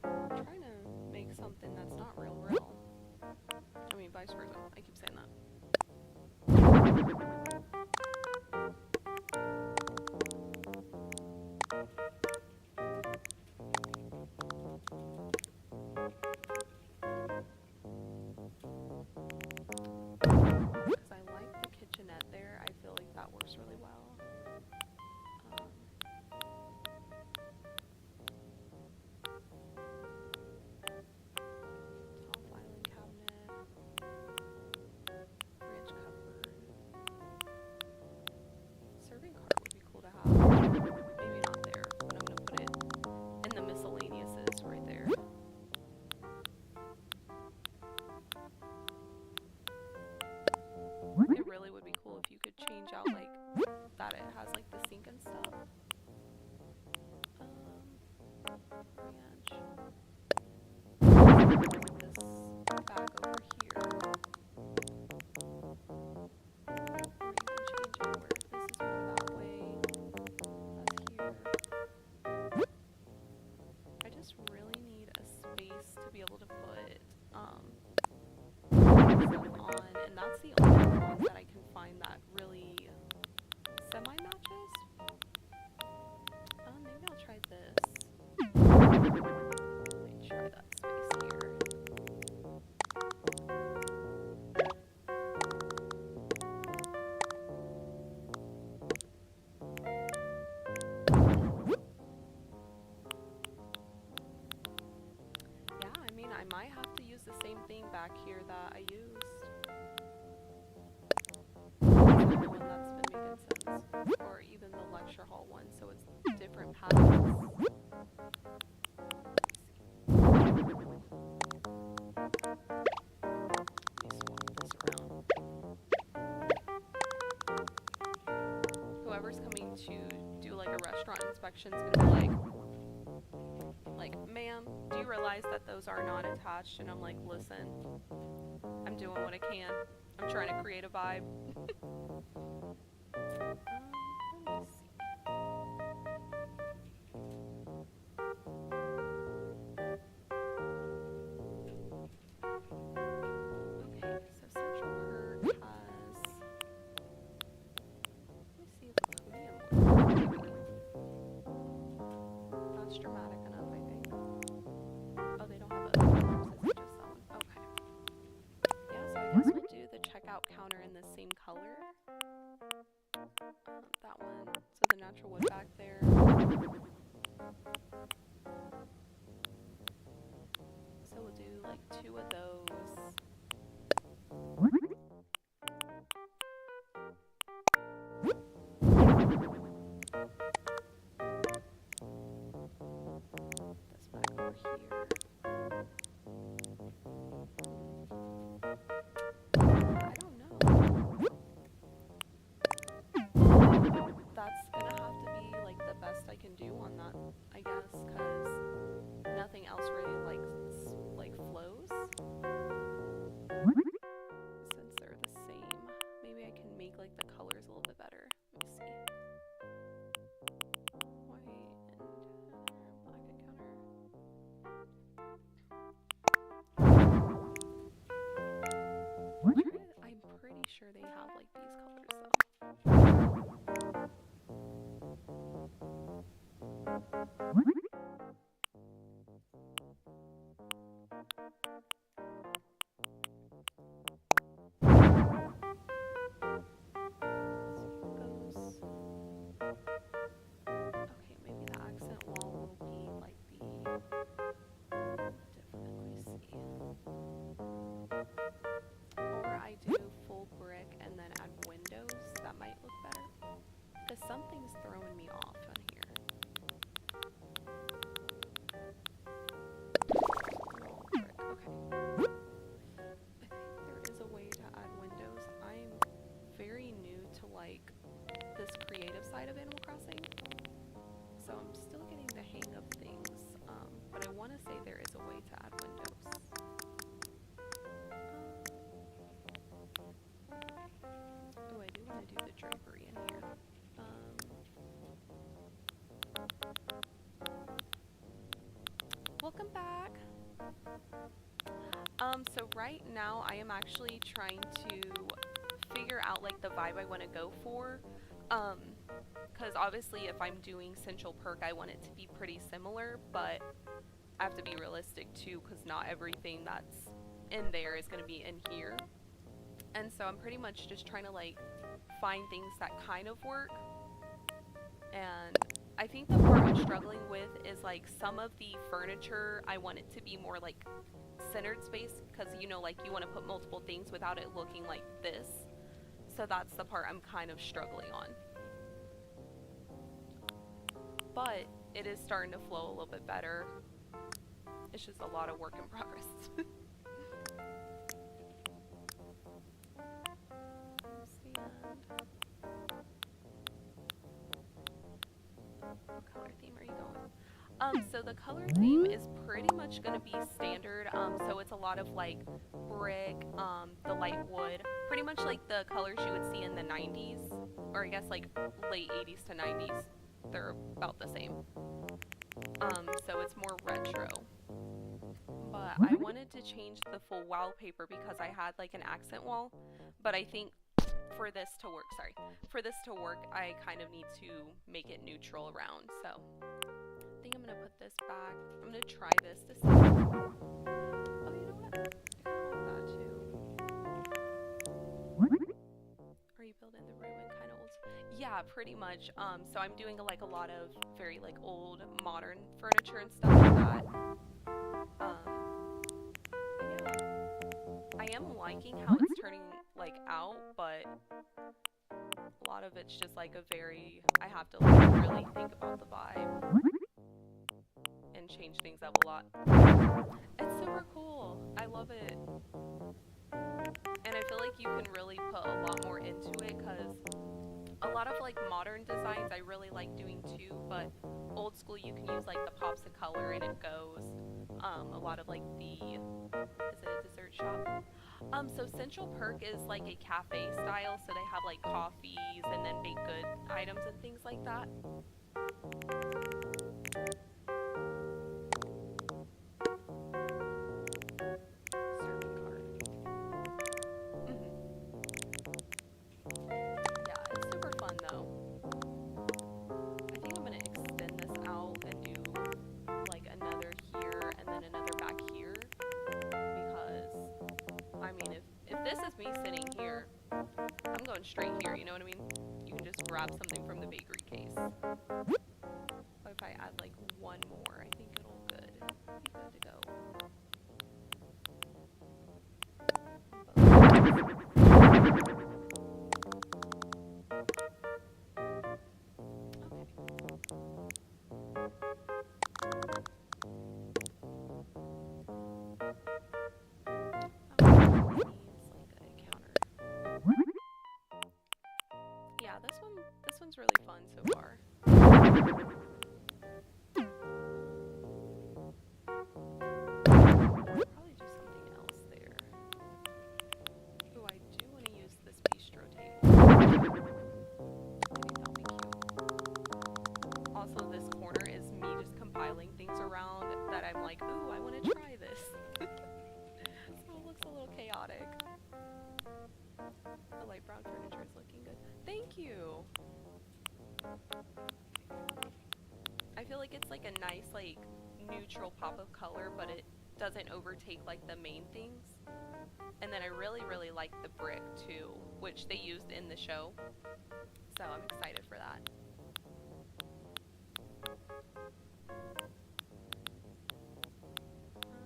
A: I'm trying to make something that's not real. I mean, vice versa. I keep saying that. Because I like the kitchenette there. I feel like that works really well. It really would be cool if you could change out like that it has like the sink and stuff. This back over here. Or even change it where this is more that way. That's here. I just really need a space to be able to put stuff on, and that's the only one that I can find that really semi-matches. Maybe I'll try this. Let me try that space here. Yeah, I mean, I might have to use the same thing back here that I used. The one that's been making sense. Or even the lecture hall one, so it's different patterns. Let me swap this around. Whoever's coming to do like a restaurant inspection is gonna be like, ma'am, do you realize that those are not attached? And I'm like, listen, I'm doing what I can. I'm trying to create a vibe. Let me see. Okay, so Central Perk has... Let me see if the podium works. That's dramatic enough, I think. Oh, they don't have a... It's just that one. Okay. Yeah, so I guess we'll do the checkout counter in the same color. That one. So the natural wood back there. So we'll do like 2 of those. like the best I can do on that, I guess, because nothing else really like flows. Since they're the same, maybe I can make like the colors a little bit better. Let me see. White and black and counter. I'm pretty sure they have like these colors though. Okay, maybe the accent wall will be like the different. Or I do full brick and then add windows. That might look better. Because something's throwing me off on here. Okay. I think there is a way to add windows. I'm very new to like this creative side of Animal Crossing, so I'm still getting the hang of things, but I want to say there is a way to add windows. Oh, I do want to do the drapery in here. Welcome back. So right now I am actually trying to figure out like the vibe I want to go for. Because obviously if I'm doing Central Perk, I want it to be pretty similar, but I have to be realistic too, because not everything that's in there is going to be in here. And so I'm pretty much just trying to like find things that kind of work. And I think the part I'm struggling with is like some of the furniture, I want it to be more like centered space, because you know, like you want to put multiple things without it looking like this. So that's the part I'm kind of struggling on. But it is starting to flow a little bit better. It's just a lot of work in progress. What color theme are you going? So the color theme is pretty much going to be standard. So it's a lot of like brick, the light wood, pretty much like the colors you would see in the 90s, or I guess like late 80s to 90s. They're about the same. So it's more retro. But I wanted to change the full wallpaper because I had like an accent wall, but I think for this to work, I kind of need to make it neutral around. So I think I'm gonna put this back. I'm gonna try this to see. Oh, you know what? I kind of like that too. Are you building the ruin kind of old? Yeah, pretty much. So I'm doing like a lot of very like old modern furniture and stuff like that. Yeah, I am liking how it's turning like out, but a lot of it's just like a very, I have to like really think about the vibe and change things up a lot. It's super cool. I love it. And I feel like you can really put a lot more into it, because a lot of like modern designs I really like doing too, but old school you can use like the pops of color and it goes. A lot of like the, is it a dessert shop? So Central Perk is like a cafe style, so they have like coffees and then baked good items and things like that. Serving card. Yeah, it's super fun though. I think I'm gonna extend this out and do like another here and then another back here, because I mean, if this is me sitting here, I'm going straight here, you know what I mean? You can just grab something from the bakery case. But if I add like one more, I think it'll be good to go. Yeah, this one's really fun so far. Probably do something else there. Ooh, I do want to use this bistro table. I think that'll be cute. Also, this corner is me just compiling things around that I'm like, ooh, I want to try this. So it looks a little chaotic. The light brown furniture is looking good. Thank you! I feel like it's like a nice, like, neutral pop of color, but it doesn't overtake, like, the main things. And then I really, really like the brick, too, which they used in the show. So I'm excited for that. I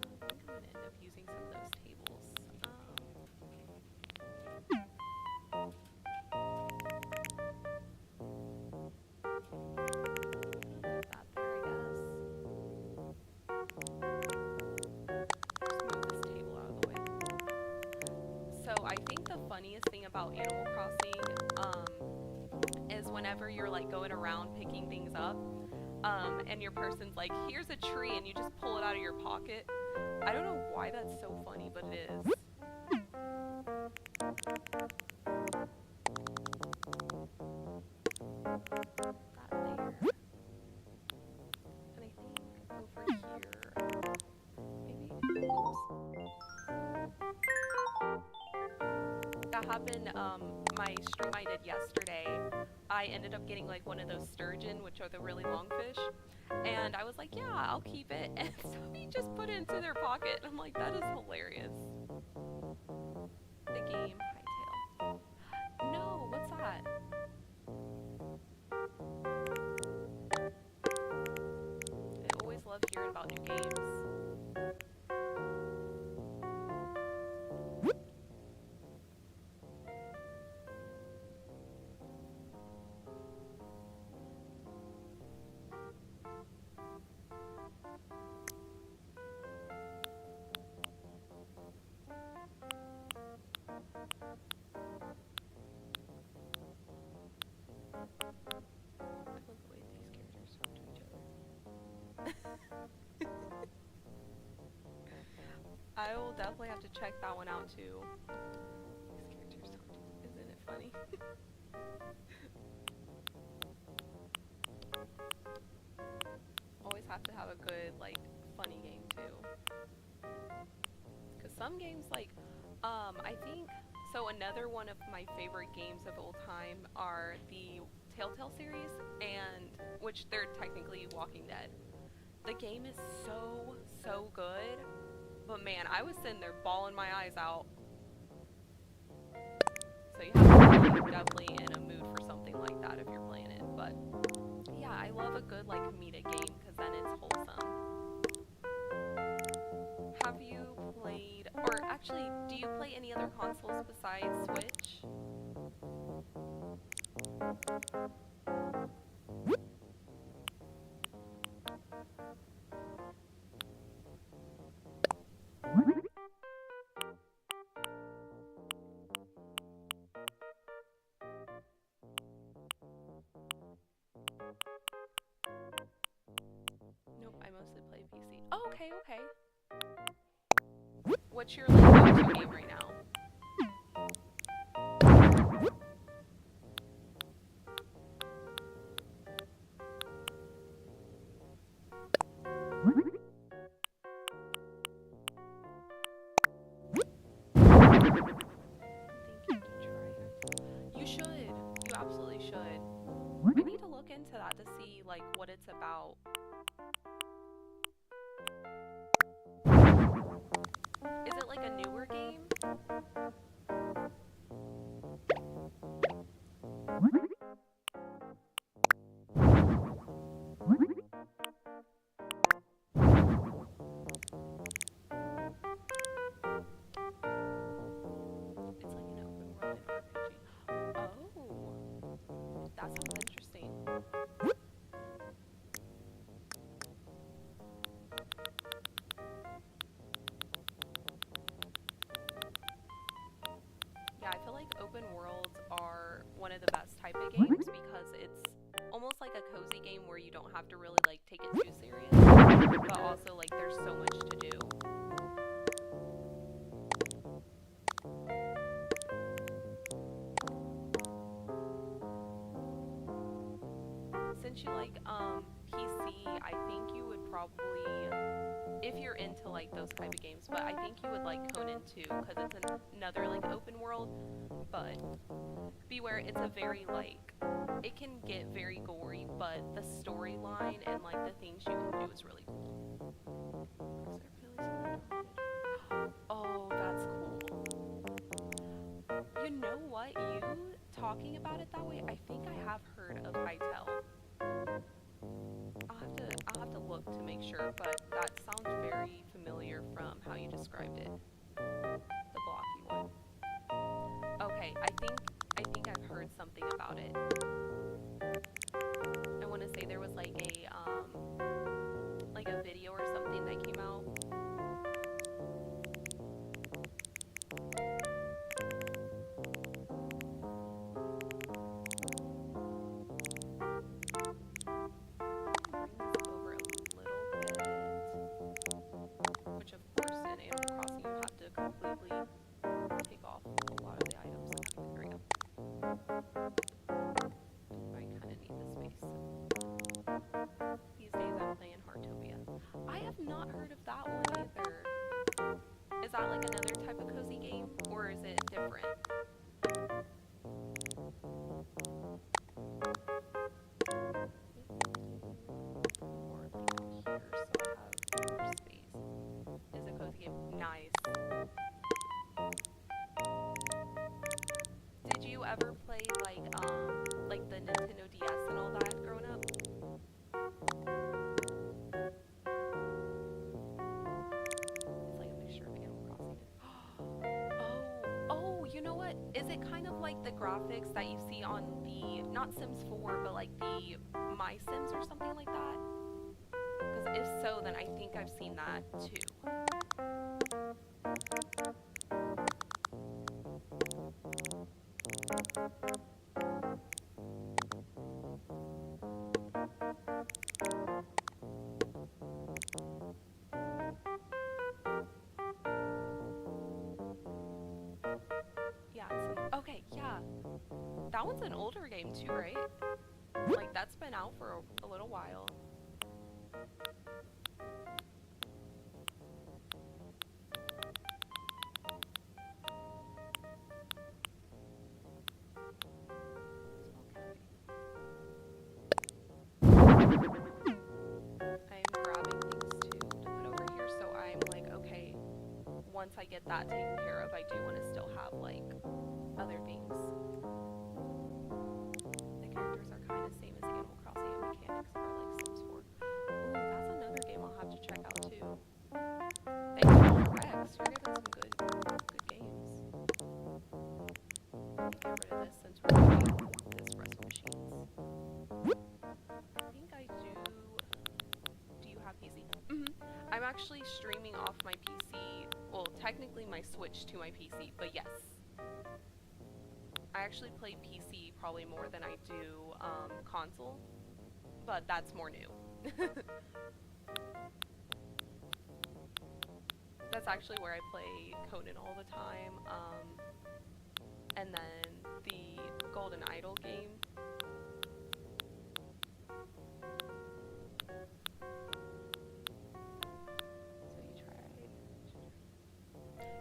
A: think I'm going to end up using some of those tables. That there, I guess. Just move this table out of the way. So I think the funniest thing about Animal Crossing is whenever you're like going around picking things up, and your person's like, here's a tree, and you just pull it out of your pocket. I don't know why that's so funny, but it is. That there. And I think over here, maybe, oops. That happened, my stream I did yesterday, I ended up getting like one of those sturgeon, which are the really long fish, and I was like, yeah, I'll keep it, and somebody just put it into their pocket, and I'm like, that is hilarious. The game, Hightail. No, what's that? I always love hearing about new games. I love the way these characters talk to each other. I will definitely have to check that one out too. These characters talk to, isn't it funny? Always have to have a good, like, funny game too. Because some games, like, I think, so another one of my favorite games of all time are the Telltale series, and, which they're technically Walking Dead. The game is so, so good, but man, I was sitting there bawling my eyes out. So you have to be definitely in a mood for something like that if you're playing it, but yeah, I love a good, like, comedic game, because then it's wholesome. Have you played, or actually, do you play any other consoles besides Switch? Nope, I mostly play PC. Oh, okay, okay. What's your, like, go-to game right now? You should. You absolutely should. I need to look into that to see, like, what it's about. Is it like a newer game? It's like an open world RPG. Oh, that sounds interesting. you don't have to really like take it too serious, but also like there's so much to do. Since you like PC, I think you would probably, if you're into like those type of games, but I think you would like Conan too, because it's another like open world, but beware, it's a very like, it can get very gory, but the storyline and like the things you can do is really cool. Oh, that's cool. You know what? You talking about it that way, I think I have heard of Hytale. I'll have to look to make sure, but that sounds very familiar from how you described it. The blocky one. Okay, I think I've heard something about it. I want to say there was like a video or something that came out. Bring this over a little bit, which of course in Animal Crossing you have to completely take off a lot of the items. Okay, there we go. I kind of need the space. These days I'm playing Heartopia. I have not heard of that one either. Is that like another type of cozy game, or is it different? Or like here, so I have more space. Is a cozy game. Nice. Did you ever play like the Nintendo DS and all that growing up? It's like a mixture of Animal Crossing. Oh, you know what? Is it kind of like the graphics that you see on the, not Sims 4, but like the My Sims or something like that? Because if so, then I think I've seen that too. Yeah, okay, yeah. That one's an older game too, right? Like, that's been out for a little while. I'm grabbing things too to put over here, so I'm like, okay, once I get that taken care of, I do want to still have, like, other things. The characters are kind of same as Animal Crossing, and mechanics are like Sims 4. Ooh, that's another game I'll have to check out too. Thanks for the Rex, you're giving some good games. Get rid of this since we're doing this Espresso Machines. I think I do. Do you have PC? I'm actually streaming off my PC. Well, technically my Switch to my PC, but yes. I actually play PC probably more than I do console, but that's more new. That's actually where I play Conan all the time, and then the Golden Idol game. So you tried?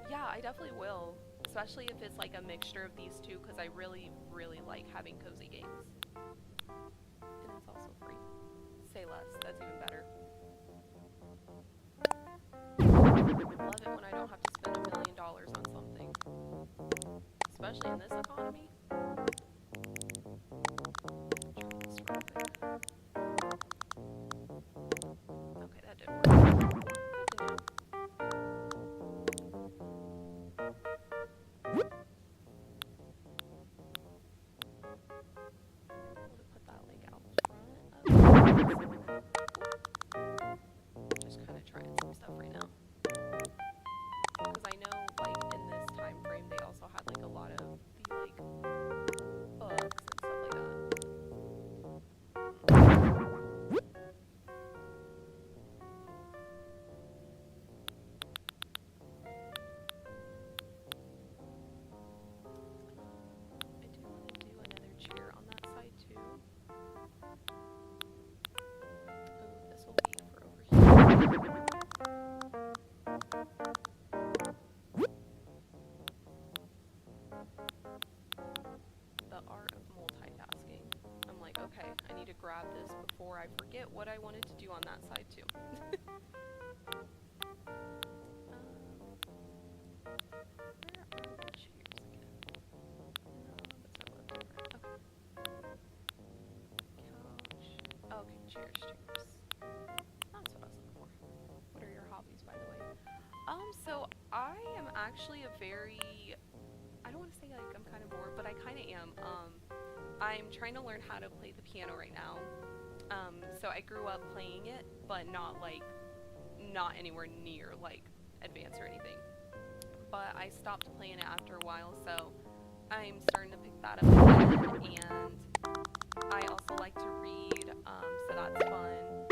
A: Yeah, I definitely will, especially if it's like a mixture of these two, because I really, really like having cozy games. And it's also free. Say less, that's even better. Love it when I don't have to spend $1 million on something. Especially in this economy. Okay, that did work. Put that like out front. Just kind of trying some stuff right now. Because I know, like, in this time frame, they also had, like, a lot of the, like, The art of multitasking. I'm like, okay, I need to grab this before I forget what I wanted to do on that side too. Where are the chairs again? That's not what I'm doing. Okay. Couch. Okay, chairs. That's what I was looking for. What are your hobbies, by the way? So I am actually a very, I don't want to say like I'm kind of bored, but I kind of am. I'm trying to learn how to play the piano right now. So I grew up playing it, but not anywhere near like advanced or anything. But I stopped playing it after a while, so I'm starting to pick that up again. And I also like to read, so that's fun.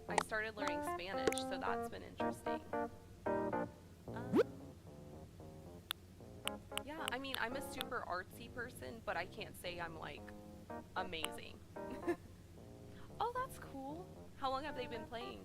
A: I started learning Spanish, so that's been interesting. Yeah, I mean, I'm a super artsy person, but I can't say I'm like amazing. Oh, that's cool. How long have they been playing?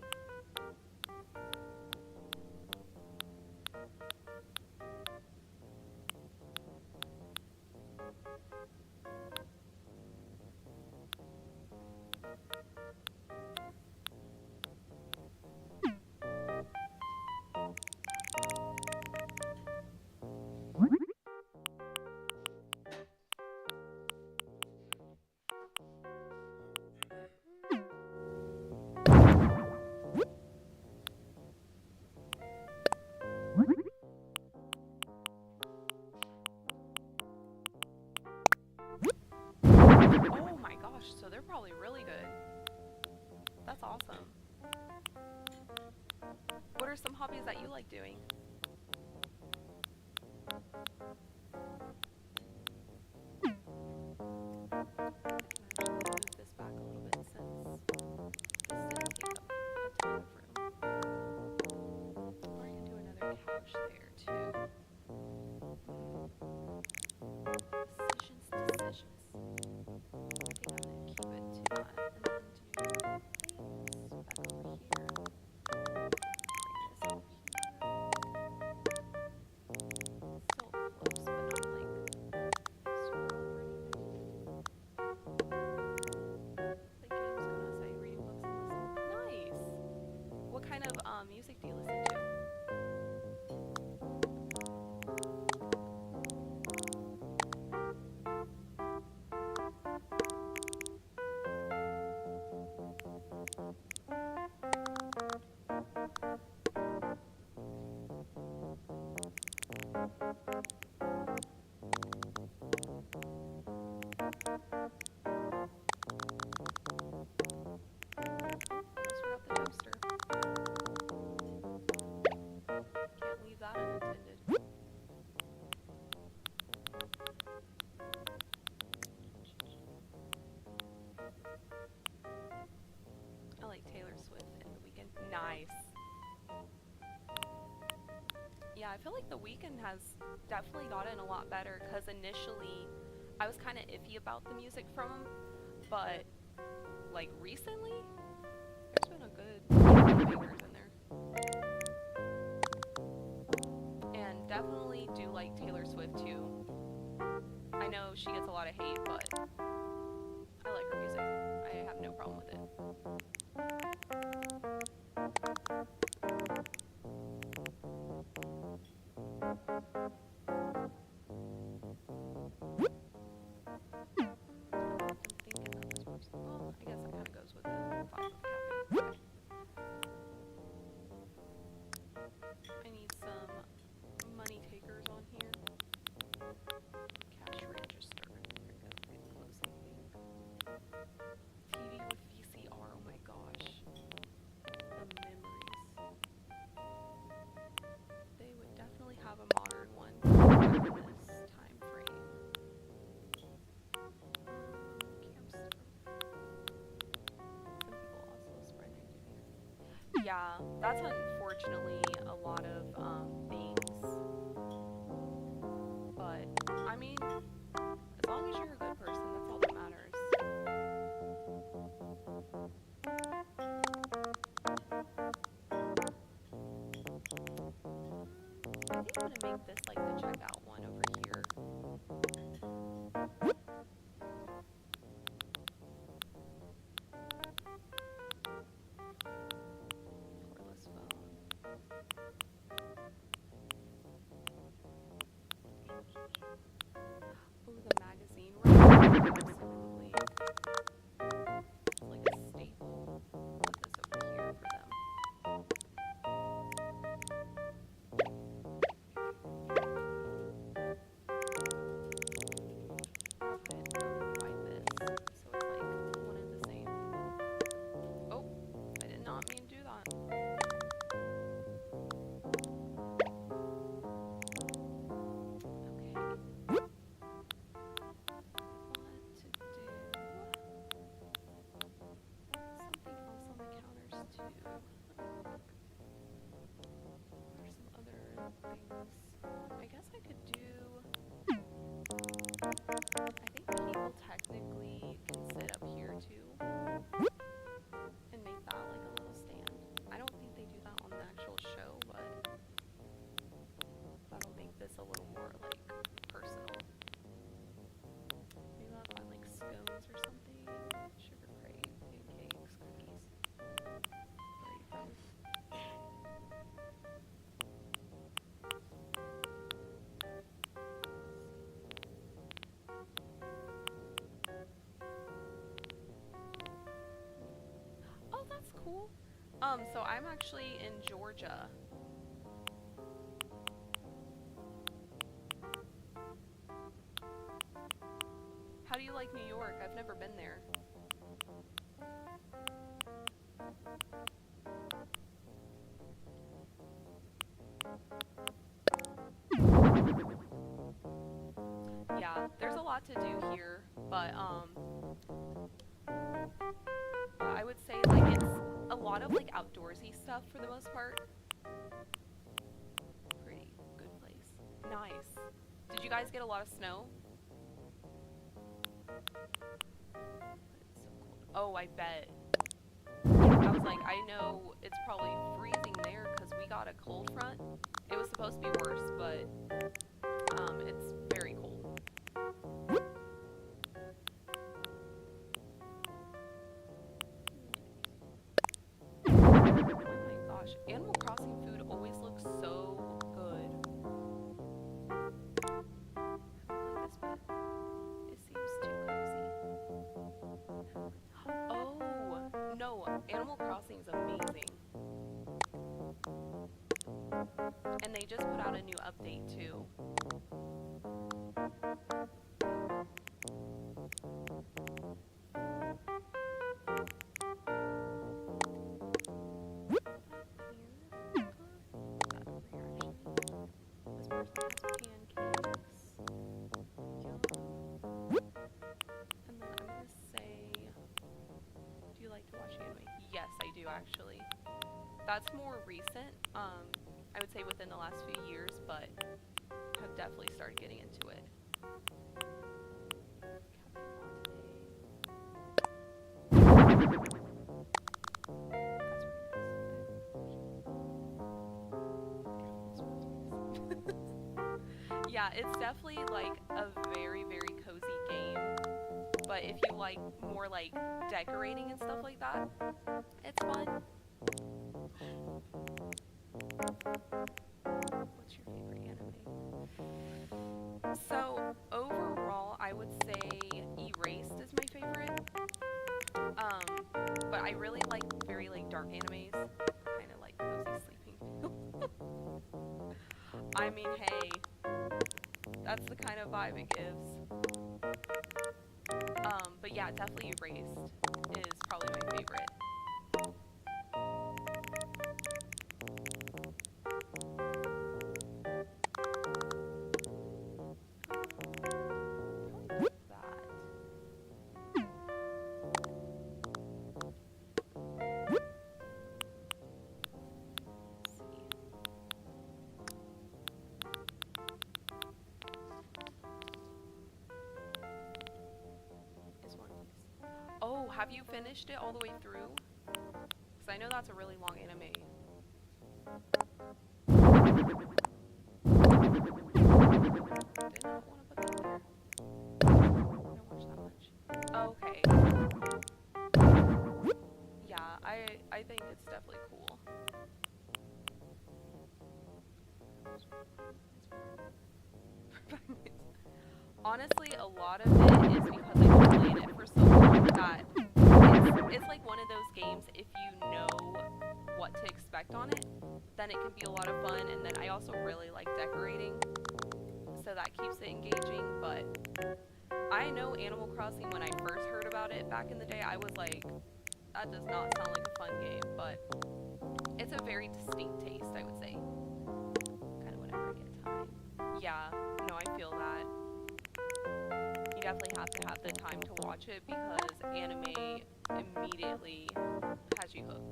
A: Oh my gosh, so they're probably really good. That's awesome. What are some hobbies that you like doing? I can actually move this back a little bit since this didn't take up a ton of room. Or I can do another couch there too. Decisions. I think I'm gonna keep it to that and then do this back over here. Bring this over here. Still close, but not like super over anything. Play games, go outside, reading books, and listen. Nice. What kind of music do you listen to? Almost forgot the toaster. Can't leave that unattended. I like Taylor Swift and The Weeknd. Nice. Yeah, I feel like The Weeknd has definitely gotten a lot better because initially I was kind of iffy about the music from him, but like recently, there's been a good bangers in there. And definitely do like Taylor Swift too. I know she gets a lot of hate, but I like her music. I have no problem with it. I'm thinking that this works. Well, I guess that kind of goes with the vibe of the cafe. I need some money takers on here. Cash register. There we go. Getting close, I think. TV with VCR. Oh my gosh. The memories. They would definitely have a modern one in this time frame. Camp stove. Some people also spread their TV. Yeah, that's unfortunately a lot of things. But I mean, as long as you're a good person, that's all that matters. make this like the checkout one over here. Cordless phone. Oh, the magazine rack. Absolutely. It's like a staple. Put this over here for them. Buy this. So it's like one and the same. Oh, I did not mean to do that. Okay. Something else on the counters too. There's some other things. I guess I could do. I think people technically can sit up here too and make that like a little stand. I don't think they do that on the actual show, but that'll make this a little more like personal. Maybe I'll find like scones or something. Sugar crate, pancakes, cookies. Already froze. Oh, that's cool. So I'm actually in Georgia. How do you like New York? I've never been there. Yeah, there's a lot to do here, but I would say like it's a lot of like outdoorsy stuff for the most part. Pretty good place. Nice. Did you guys get a lot of snow? It's so cold. Oh, I bet. I was like, I know it's probably freezing there because we got a cold front. It was supposed to be worse, but it's very cold. Oh my gosh, Animal Crossing food always looks so good. I don't like this bed. It seems too cozy. Oh, no, Animal Crossing is amazing. And they just put out a new update too. Actually, that's more recent. I would say within the last few years, but have definitely started getting into it. Yeah, it's definitely like a very, very cozy game. But if you like more like decorating and stuff like that, it's fun. What's your favorite anime? So overall, I would say Erased is my favorite. But I really like very like dark animes, kind of like cozy sleeping. I mean, hey, that's the kind of vibe it gives. But yeah, definitely Erased is probably my favorite. Oh, have you finished it all the way through? Because I know that's a really long anime. Did not want to put that there. I don't watch that much. Okay. Yeah, I think it's definitely cool. Honestly, a lot of it is because I've been playing it for so long that it's like one of those games, if you know what to expect on it, then it can be a lot of fun. And then I also really like decorating, so that keeps it engaging. But I know Animal Crossing, when I first heard about it back in the day, I was like, that does not sound like a fun game, but it's a very distinct taste, I would say. Kind of whenever I get time. Yeah, no, I feel that. You definitely have to have the time to watch it because anime immediately has you hooked.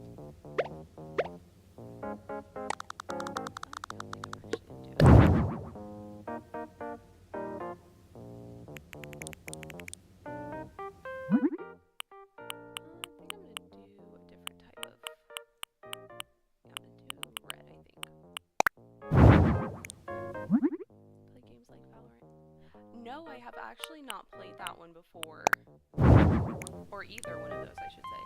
A: No, I have actually not played that one before. Or either one of those, I should say.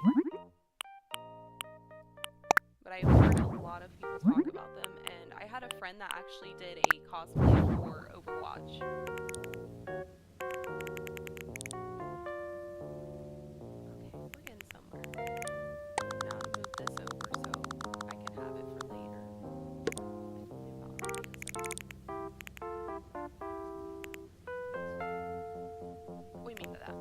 A: But I've heard a lot of people talk about them, and I had a friend that actually did a cosplay for Overwatch. Okay, we're getting somewhere. Now I'm move this over so I can have it for later. We mean for that.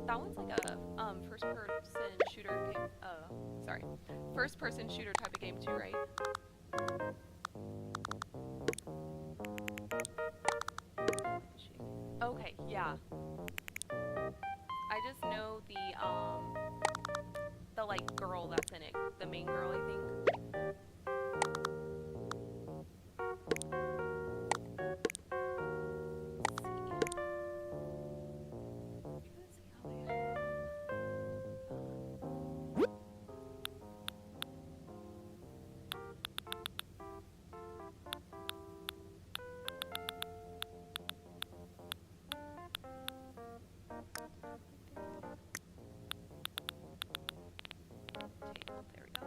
A: That one's like a first-person shooter game. First-person shooter type of game too, right? Okay, yeah. I just know the like girl that's in it, the main girl, I think. There we go.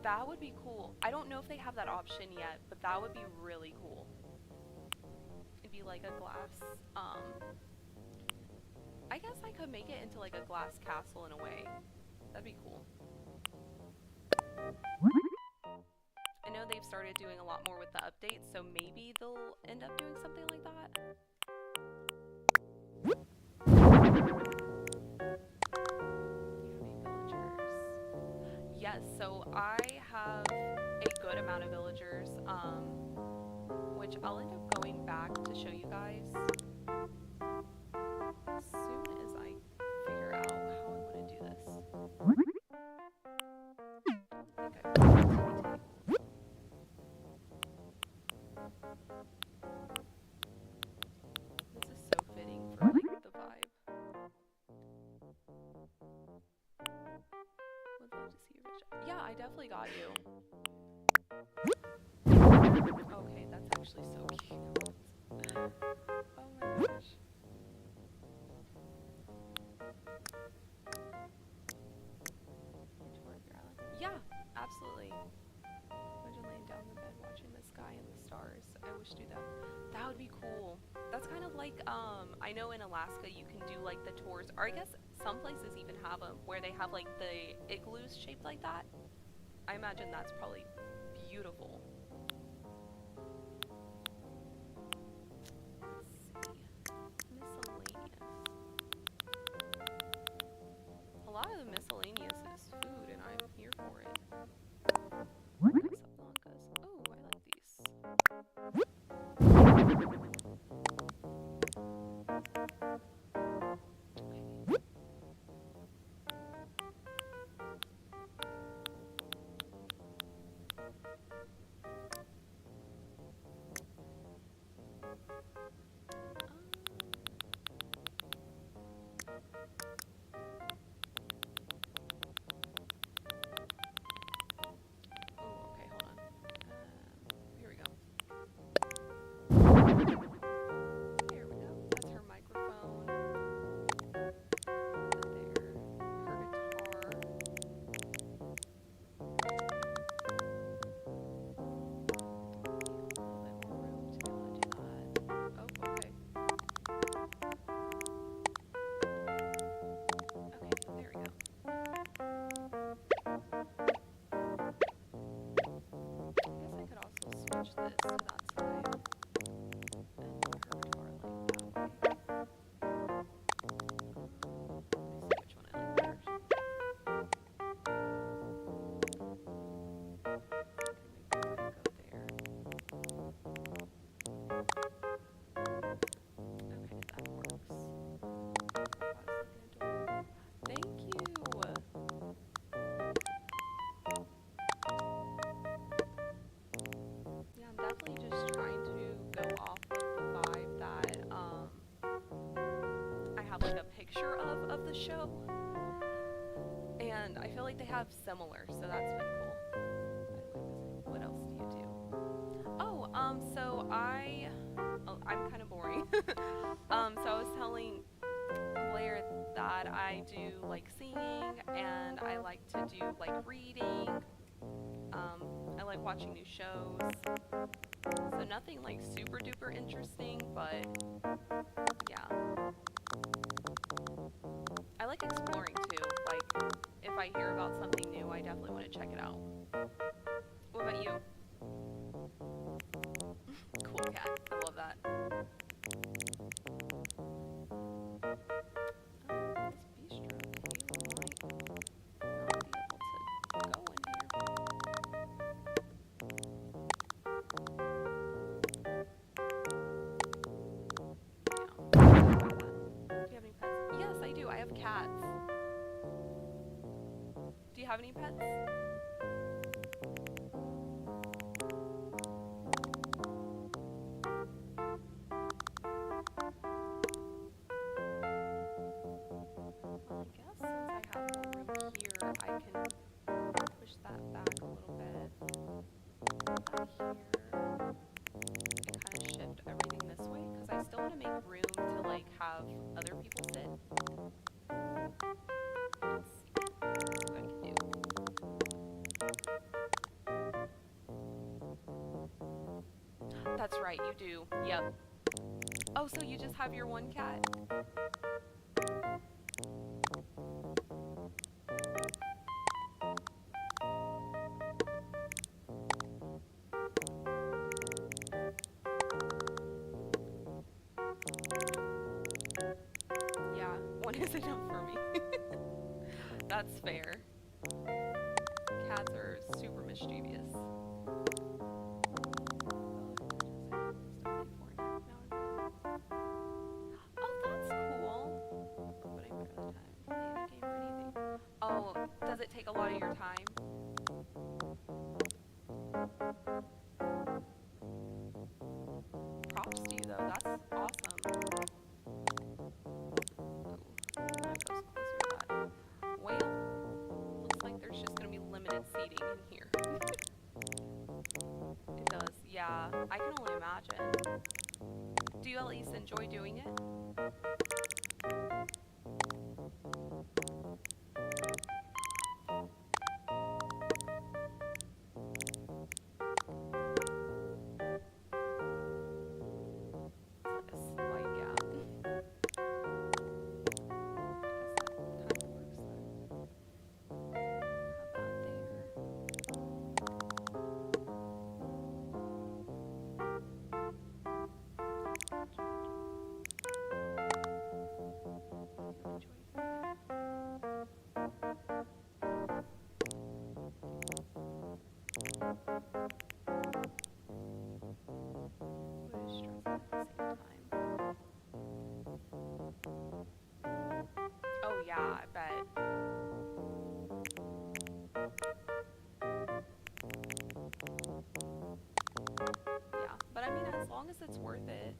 A: That would be cool. I don't know if they have that option yet, but that would be really cool. It'd be like a glass, I guess I could make it into like a glass castle in a way. That'd be cool. I know they've started doing a lot more with the updates, so maybe they'll end up doing something like that. Yes, so I have a good amount of villagers, which I'll end up going back to show you guys as soon as I figure out how I want to do this. I don't think I really need tables. This is so fitting for like the vibe. Would love to see your vision. Yeah, I definitely got you. Okay, that's actually so cute. Oh my gosh. Yeah, absolutely. Imagine laying down in the bed watching the sky and the stars. I wish to do that. That would be cool. That's kind of like, I know in Alaska you can do like the tours, or I guess some places even have them, where they have like the igloos shaped like that. I imagine that's probably beautiful. Let's see. Miscellaneous. A lot of the miscellaneous is food, and I'm here for it. Casablancas. Oh, I like these. Okay. Oh, okay, hold on. Here we go. There we go. That's her microphone. There. Her guitar. A little bit more room to be able to do that. Oh, okay. Okay, there we go. I guess I could also switch this to that side and put her guitar like that way. Let me see which one I like better. Okay, maybe put it go there. Okay, that works. Pause looking adorable. Thank you. Yeah, I'm definitely just trying to go off of the vibe that I have like a picture of the show, and I feel like they have similar, so that's been cool. What else do you do? Oh, I'm kind of boring. So I was telling Blair that I do like singing and I like to do like reading. I like watching new shows. So nothing like super duper interesting, but yeah. I like exploring too. Like if I hear about something new, I definitely want to check it out. What about you? Cool cat. I love that. This bistro, you might not be able to go in here. Yeah. Do you have any pets? Yes, I do. I have cats. Do you have any pets? Well, I guess since I have more room here, I can push that back a little bit. That here. And kind of shift everything this way because I still want to make room to like have other people sit. Let's see what I can do. That's right, you do. Yep. Oh, so you just have your one cat? Yeah, one is enough for me. That's fair. Cats are super mischievous. Oh, that's cool. Voting for the time. Play any game or anything. Oh, does it take a lot of your time? Props to you though. That's awesome. Ooh, I'm gonna go closer to that. Well, looks like there's just gonna be limited seating in here. It does. Yeah, I can only imagine. Do you at least enjoy doing it? It's like a slight gap. I guess that kind of works then. Have that there. What is stressing at the same time? Oh yeah, I bet. Yeah, but I mean, as long as it's worth it.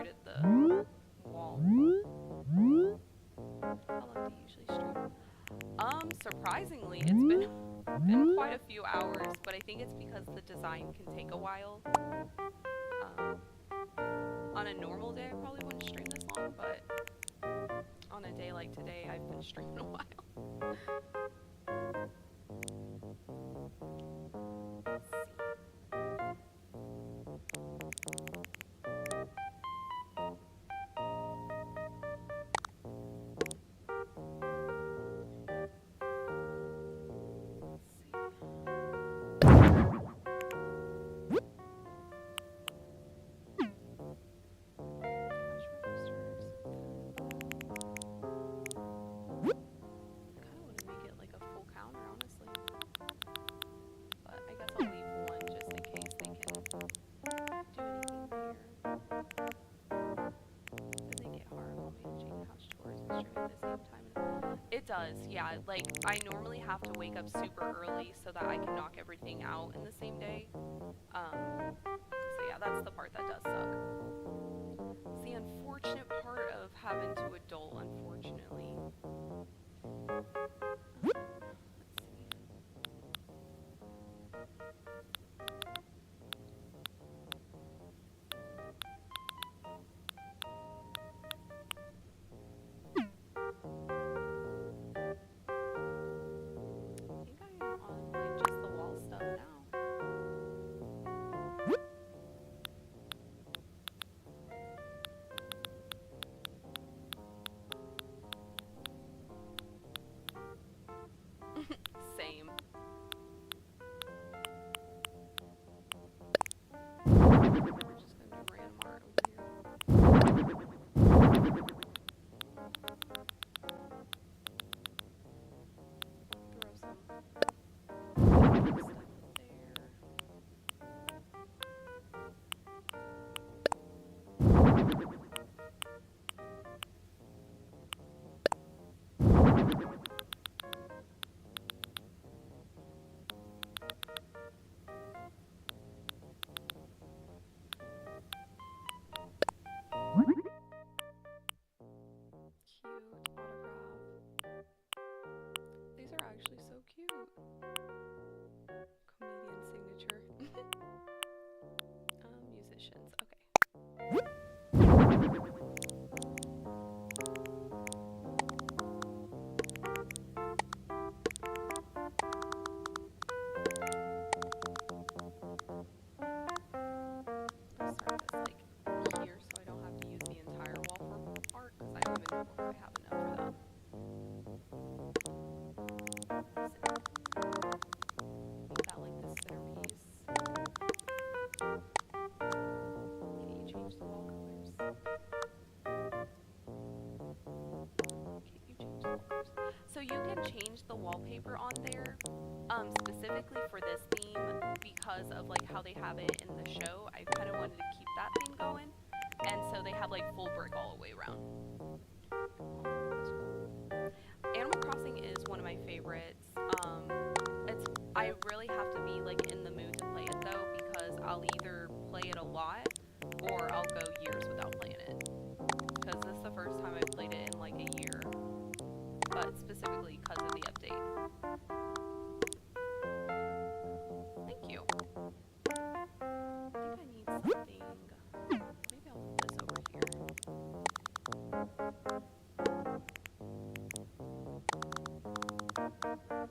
A: started the wall. How long do you usually stream? Surprisingly, it's been quite a few hours, but I think it's because the design can take a while. On a normal day, I probably wouldn't stream this long, but on a day like today, I've been streaming a while. Let's see. It does, yeah. Like, I normally have to wake up super early so that I can knock everything out in the same day. So yeah, that's the part that does suck. It's the unfortunate part of having to adult, unfortunately. Same. We're just gonna do random art over here. Throw some stuff actually so cute. Comedian signature. Musicians. Okay. I'll start this like here so I don't have to use the entire wall for art because I don't even know if I have enough for that. So you can change the wallpaper on there, specifically for this theme because of like how they have it in the show. I kind of wanted to keep that theme going, and so they have like full brick all the way around. Animal Crossing is one of my favorites. I really have to be like in the mood to play it though, because I'll either play it a lot or I'll go years without playing it. Because this is the first time I've played it in like a year. But specifically because of the update. Thank you. I think I need something. Maybe I'll put this over here.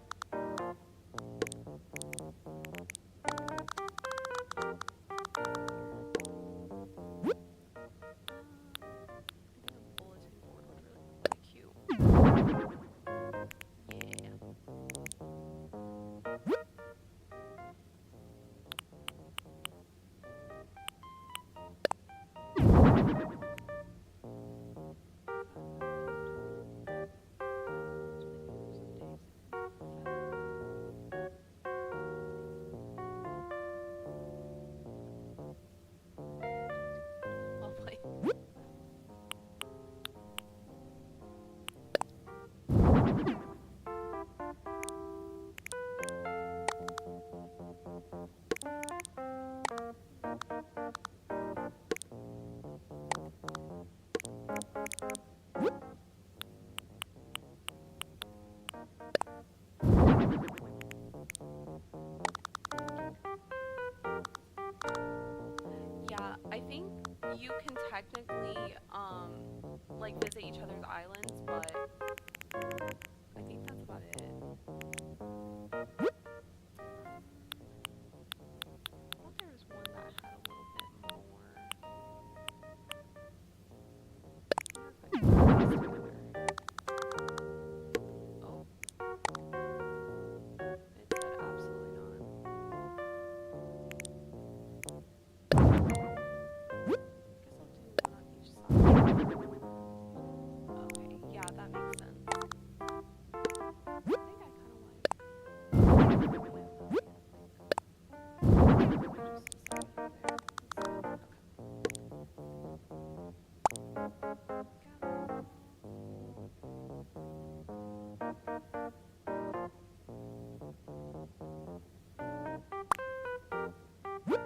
A: Where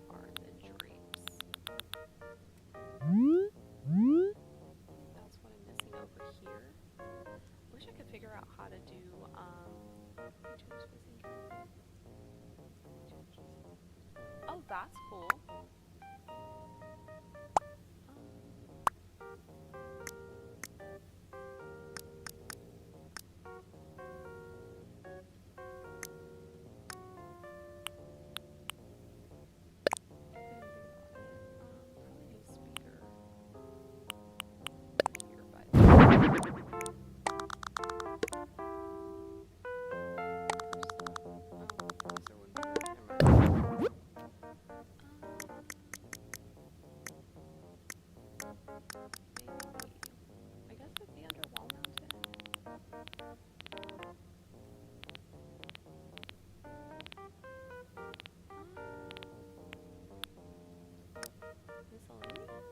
A: are the drapes? That's what I'm missing over here. Wish I could figure out how to do oh, that's cool. I guess it'd be under wall mounted. Miscellaneous?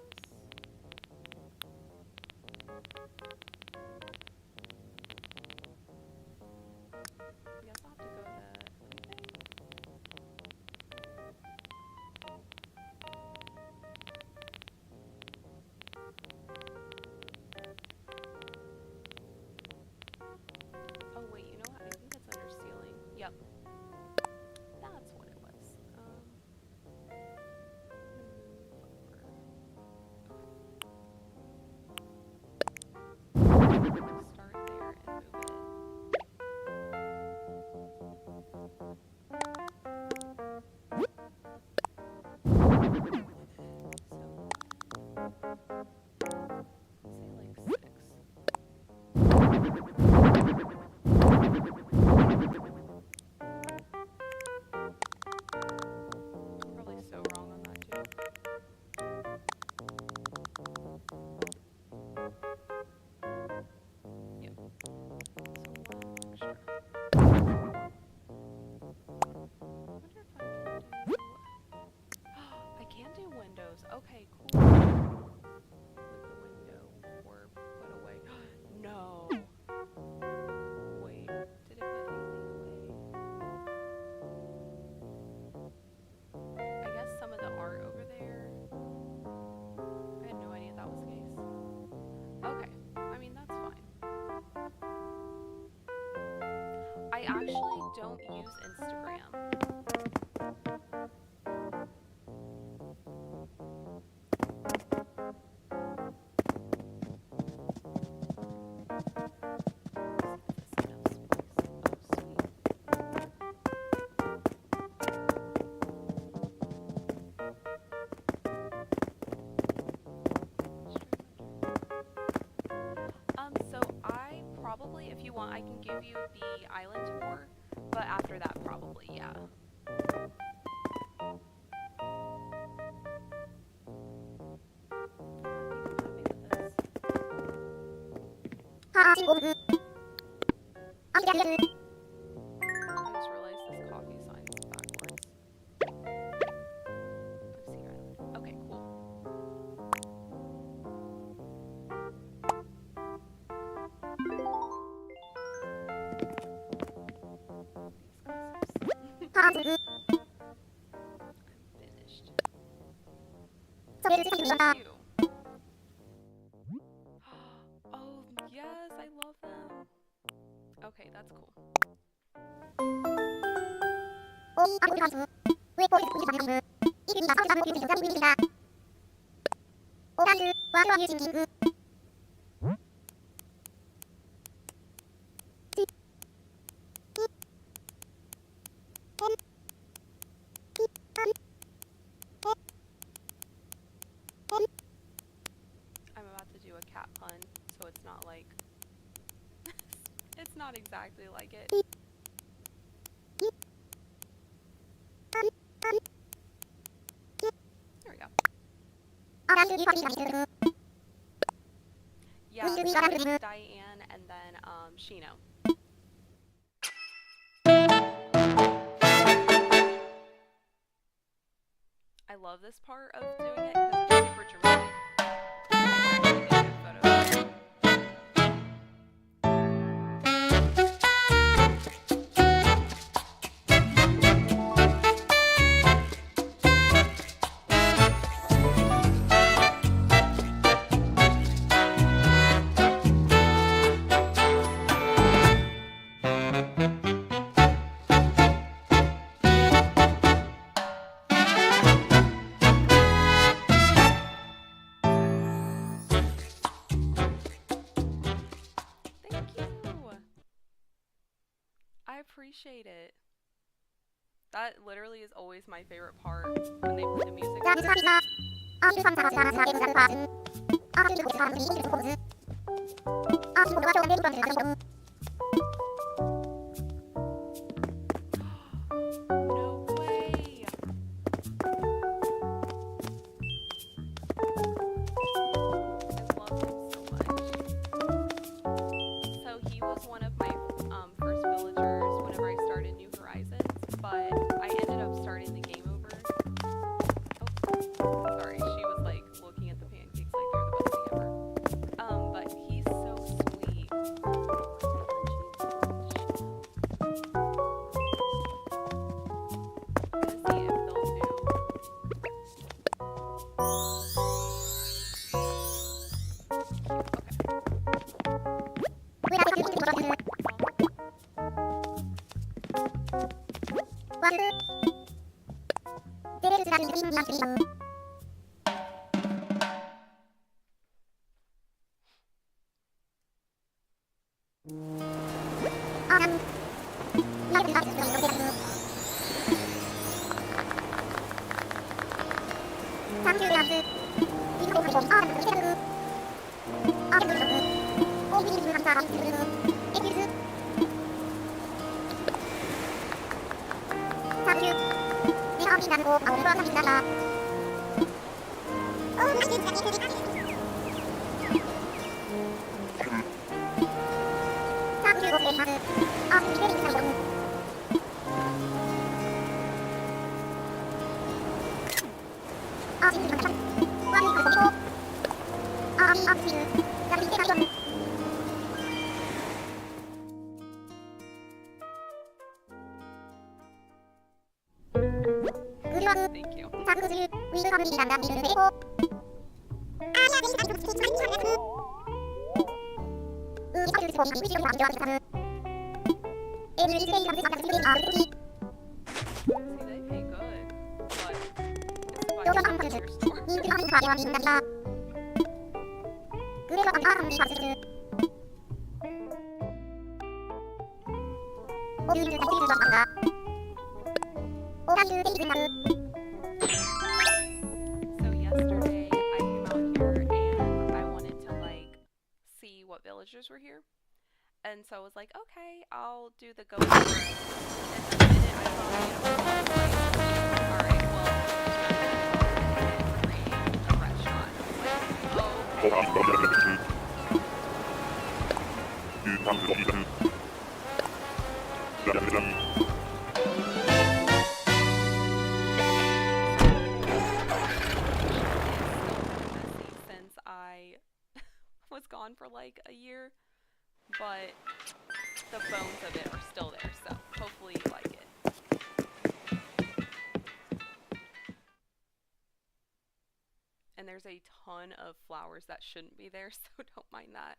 A: I guess I'll have to go to oh wait, you know what? I think it's under ceiling. Yep. That's what it was. Start there and move it. Okay, cool. With the window or put away. No. Wait, did it put anything away? I guess some of the art over there. I had no idea that was the case. Okay, I mean, that's fine. I actually don't use Instagram. Probably, if you want, I can give you the island tour, but after that, probably, yeah. I just realized this coffee sign is backwards. Sea Island. Okay, cool. I'm finished. Thank you. Oh, yes, I love them. Okay, that's cool. I'm about to do a cat pun, so it's not like it's not exactly like it. There we go. Yeah, so Diane and then Shino. I love this part of doing it because it's super dramatic. appreciate it. That literally is always my favorite part when they play the music. No way! I love him so much. So he was one of my first villagers whenever I started New Horizons, but I ended up starting the game over. Oh, sorry, she was like looking at the pancakes like they're the best thing ever. But he's so sweet. Let's see if they'll do. Thank you. See, they pay good, but it's by the store. So yesterday I came out here and I wanted to like see what villagers were here. And so I was like, okay, I'll do the go. And the minute I saw the alright, well, we're creating a restaurant. I was like, since I was gone for like a year, but the bones of it are still there, so hopefully you like it. And there's a ton of flowers that shouldn't be there, so don't mind that.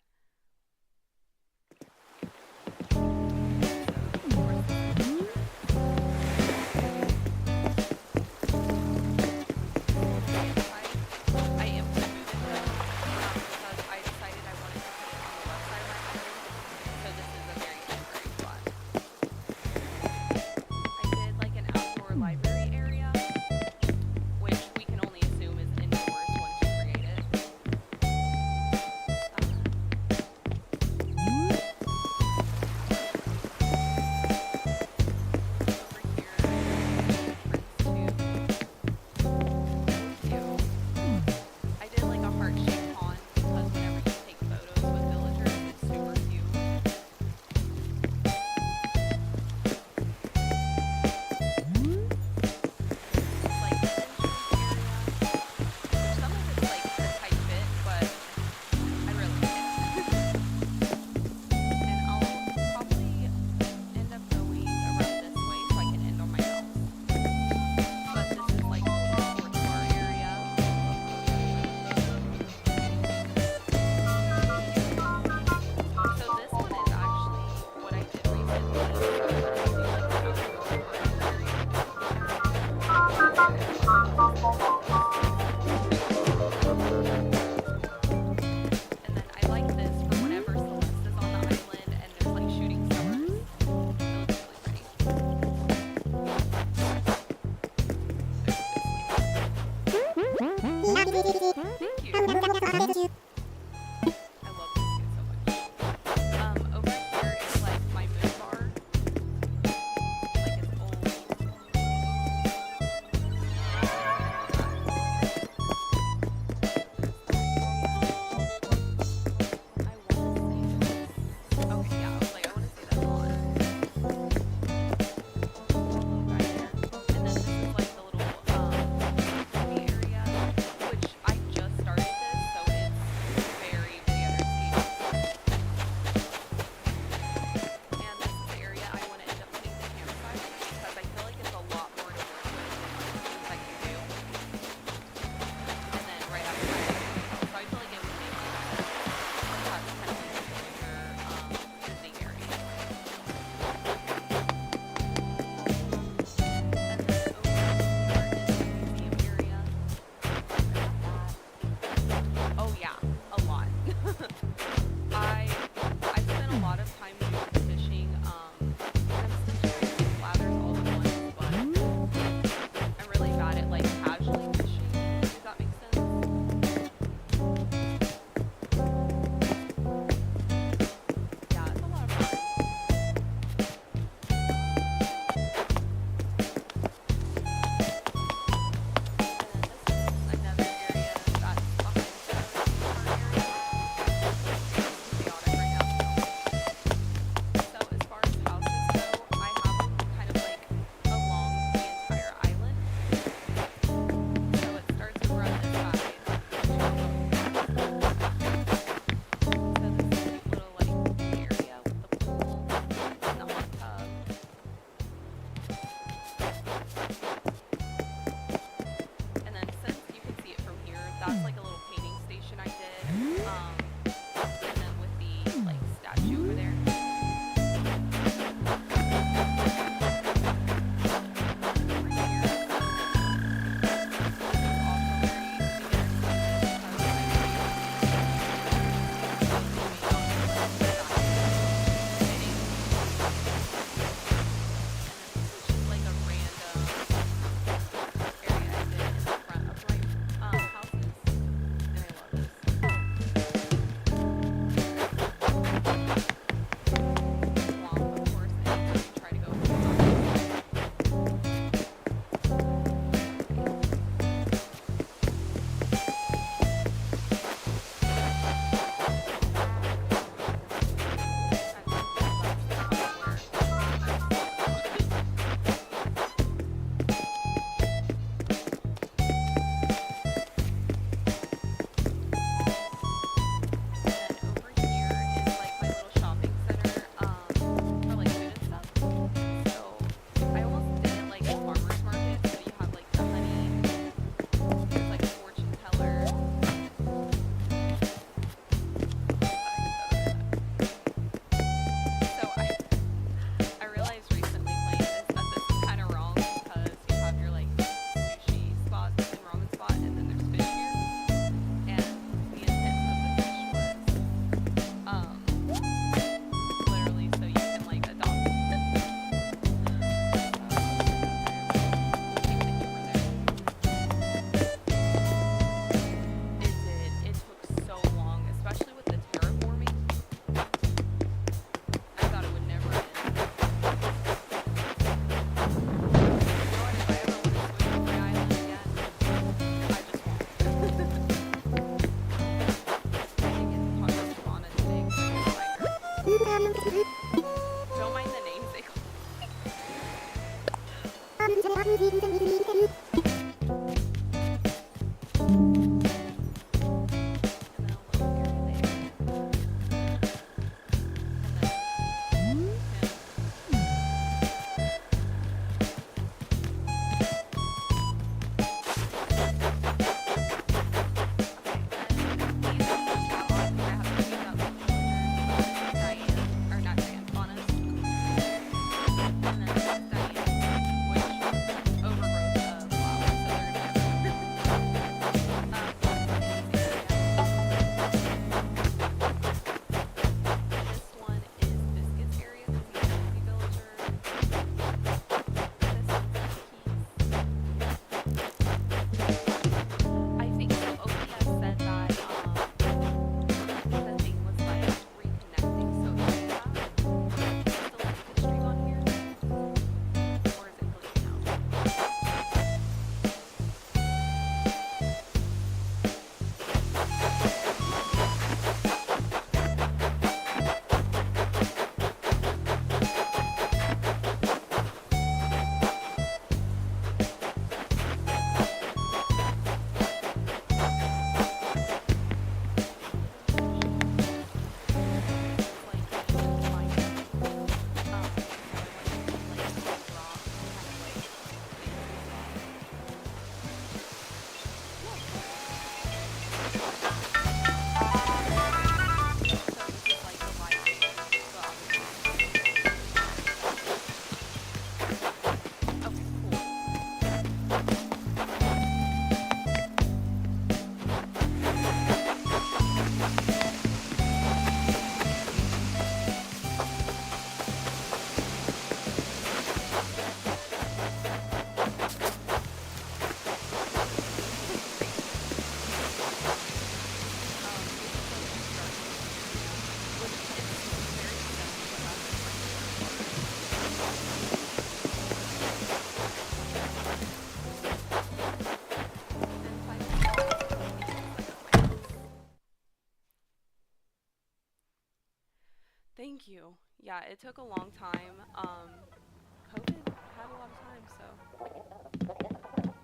A: Thank you. Yeah, it took a long time. COVID had a lot of time, so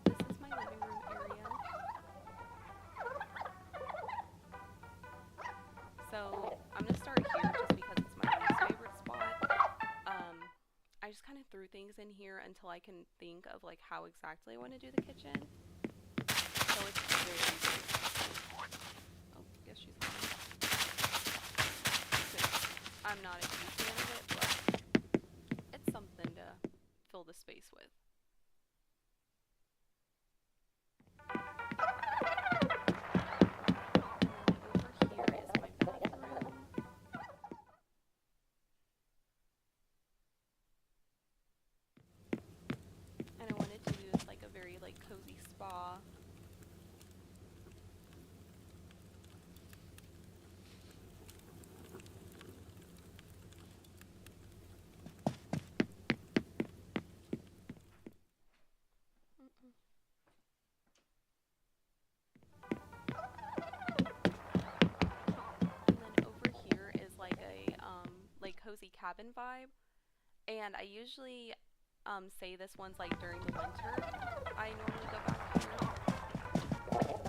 A: this is my living room area. So I'm gonna start here just because it's my least favorite spot. Um, I just kind of threw things in here until I can think of like how exactly I want to do the kitchen. So it's very oh, guess she's gone. I'm not a huge fan of it, but it's something to fill the space with. And then over here is my bathroom. And I wanted to do this like a very like cozy spa. And then over here is like a like cozy cabin vibe. And I usually say this one's like during the winter. I normally go back here. And then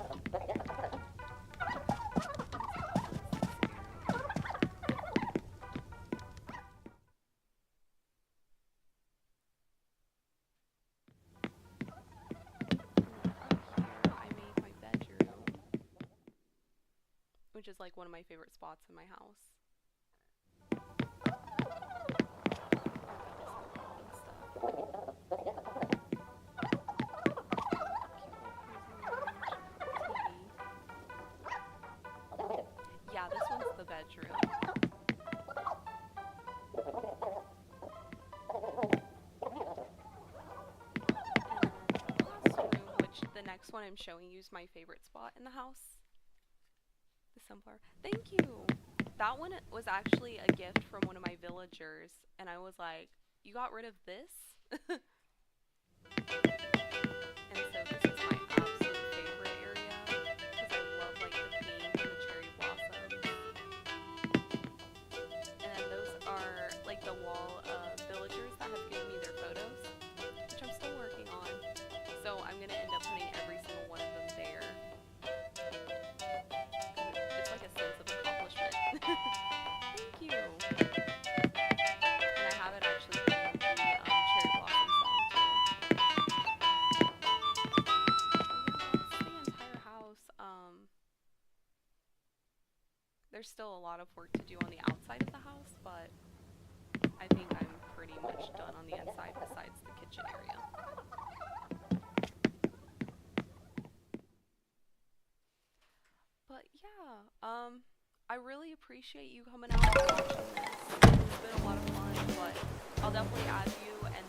A: up here I made my bedroom, which is like one of my favorite spots in my house. Yeah, this one's the bedroom. And then the last room, which the next one I'm showing you is my favorite spot in the house. The sunflower. Thank you! That one was actually a gift from one of my villagers, and I was like, you got rid of this? And so this is my absolute favorite area because I love like the pink and the cherry blossoms. And then those are like the wall of villagers that have given me their photos, which I'm still working on. work to do on the outside of the house, but I think I'm pretty much done on the inside besides the kitchen area. But yeah, I really appreciate you coming out and watching this. It's been a lot of fun, but I'll definitely add you and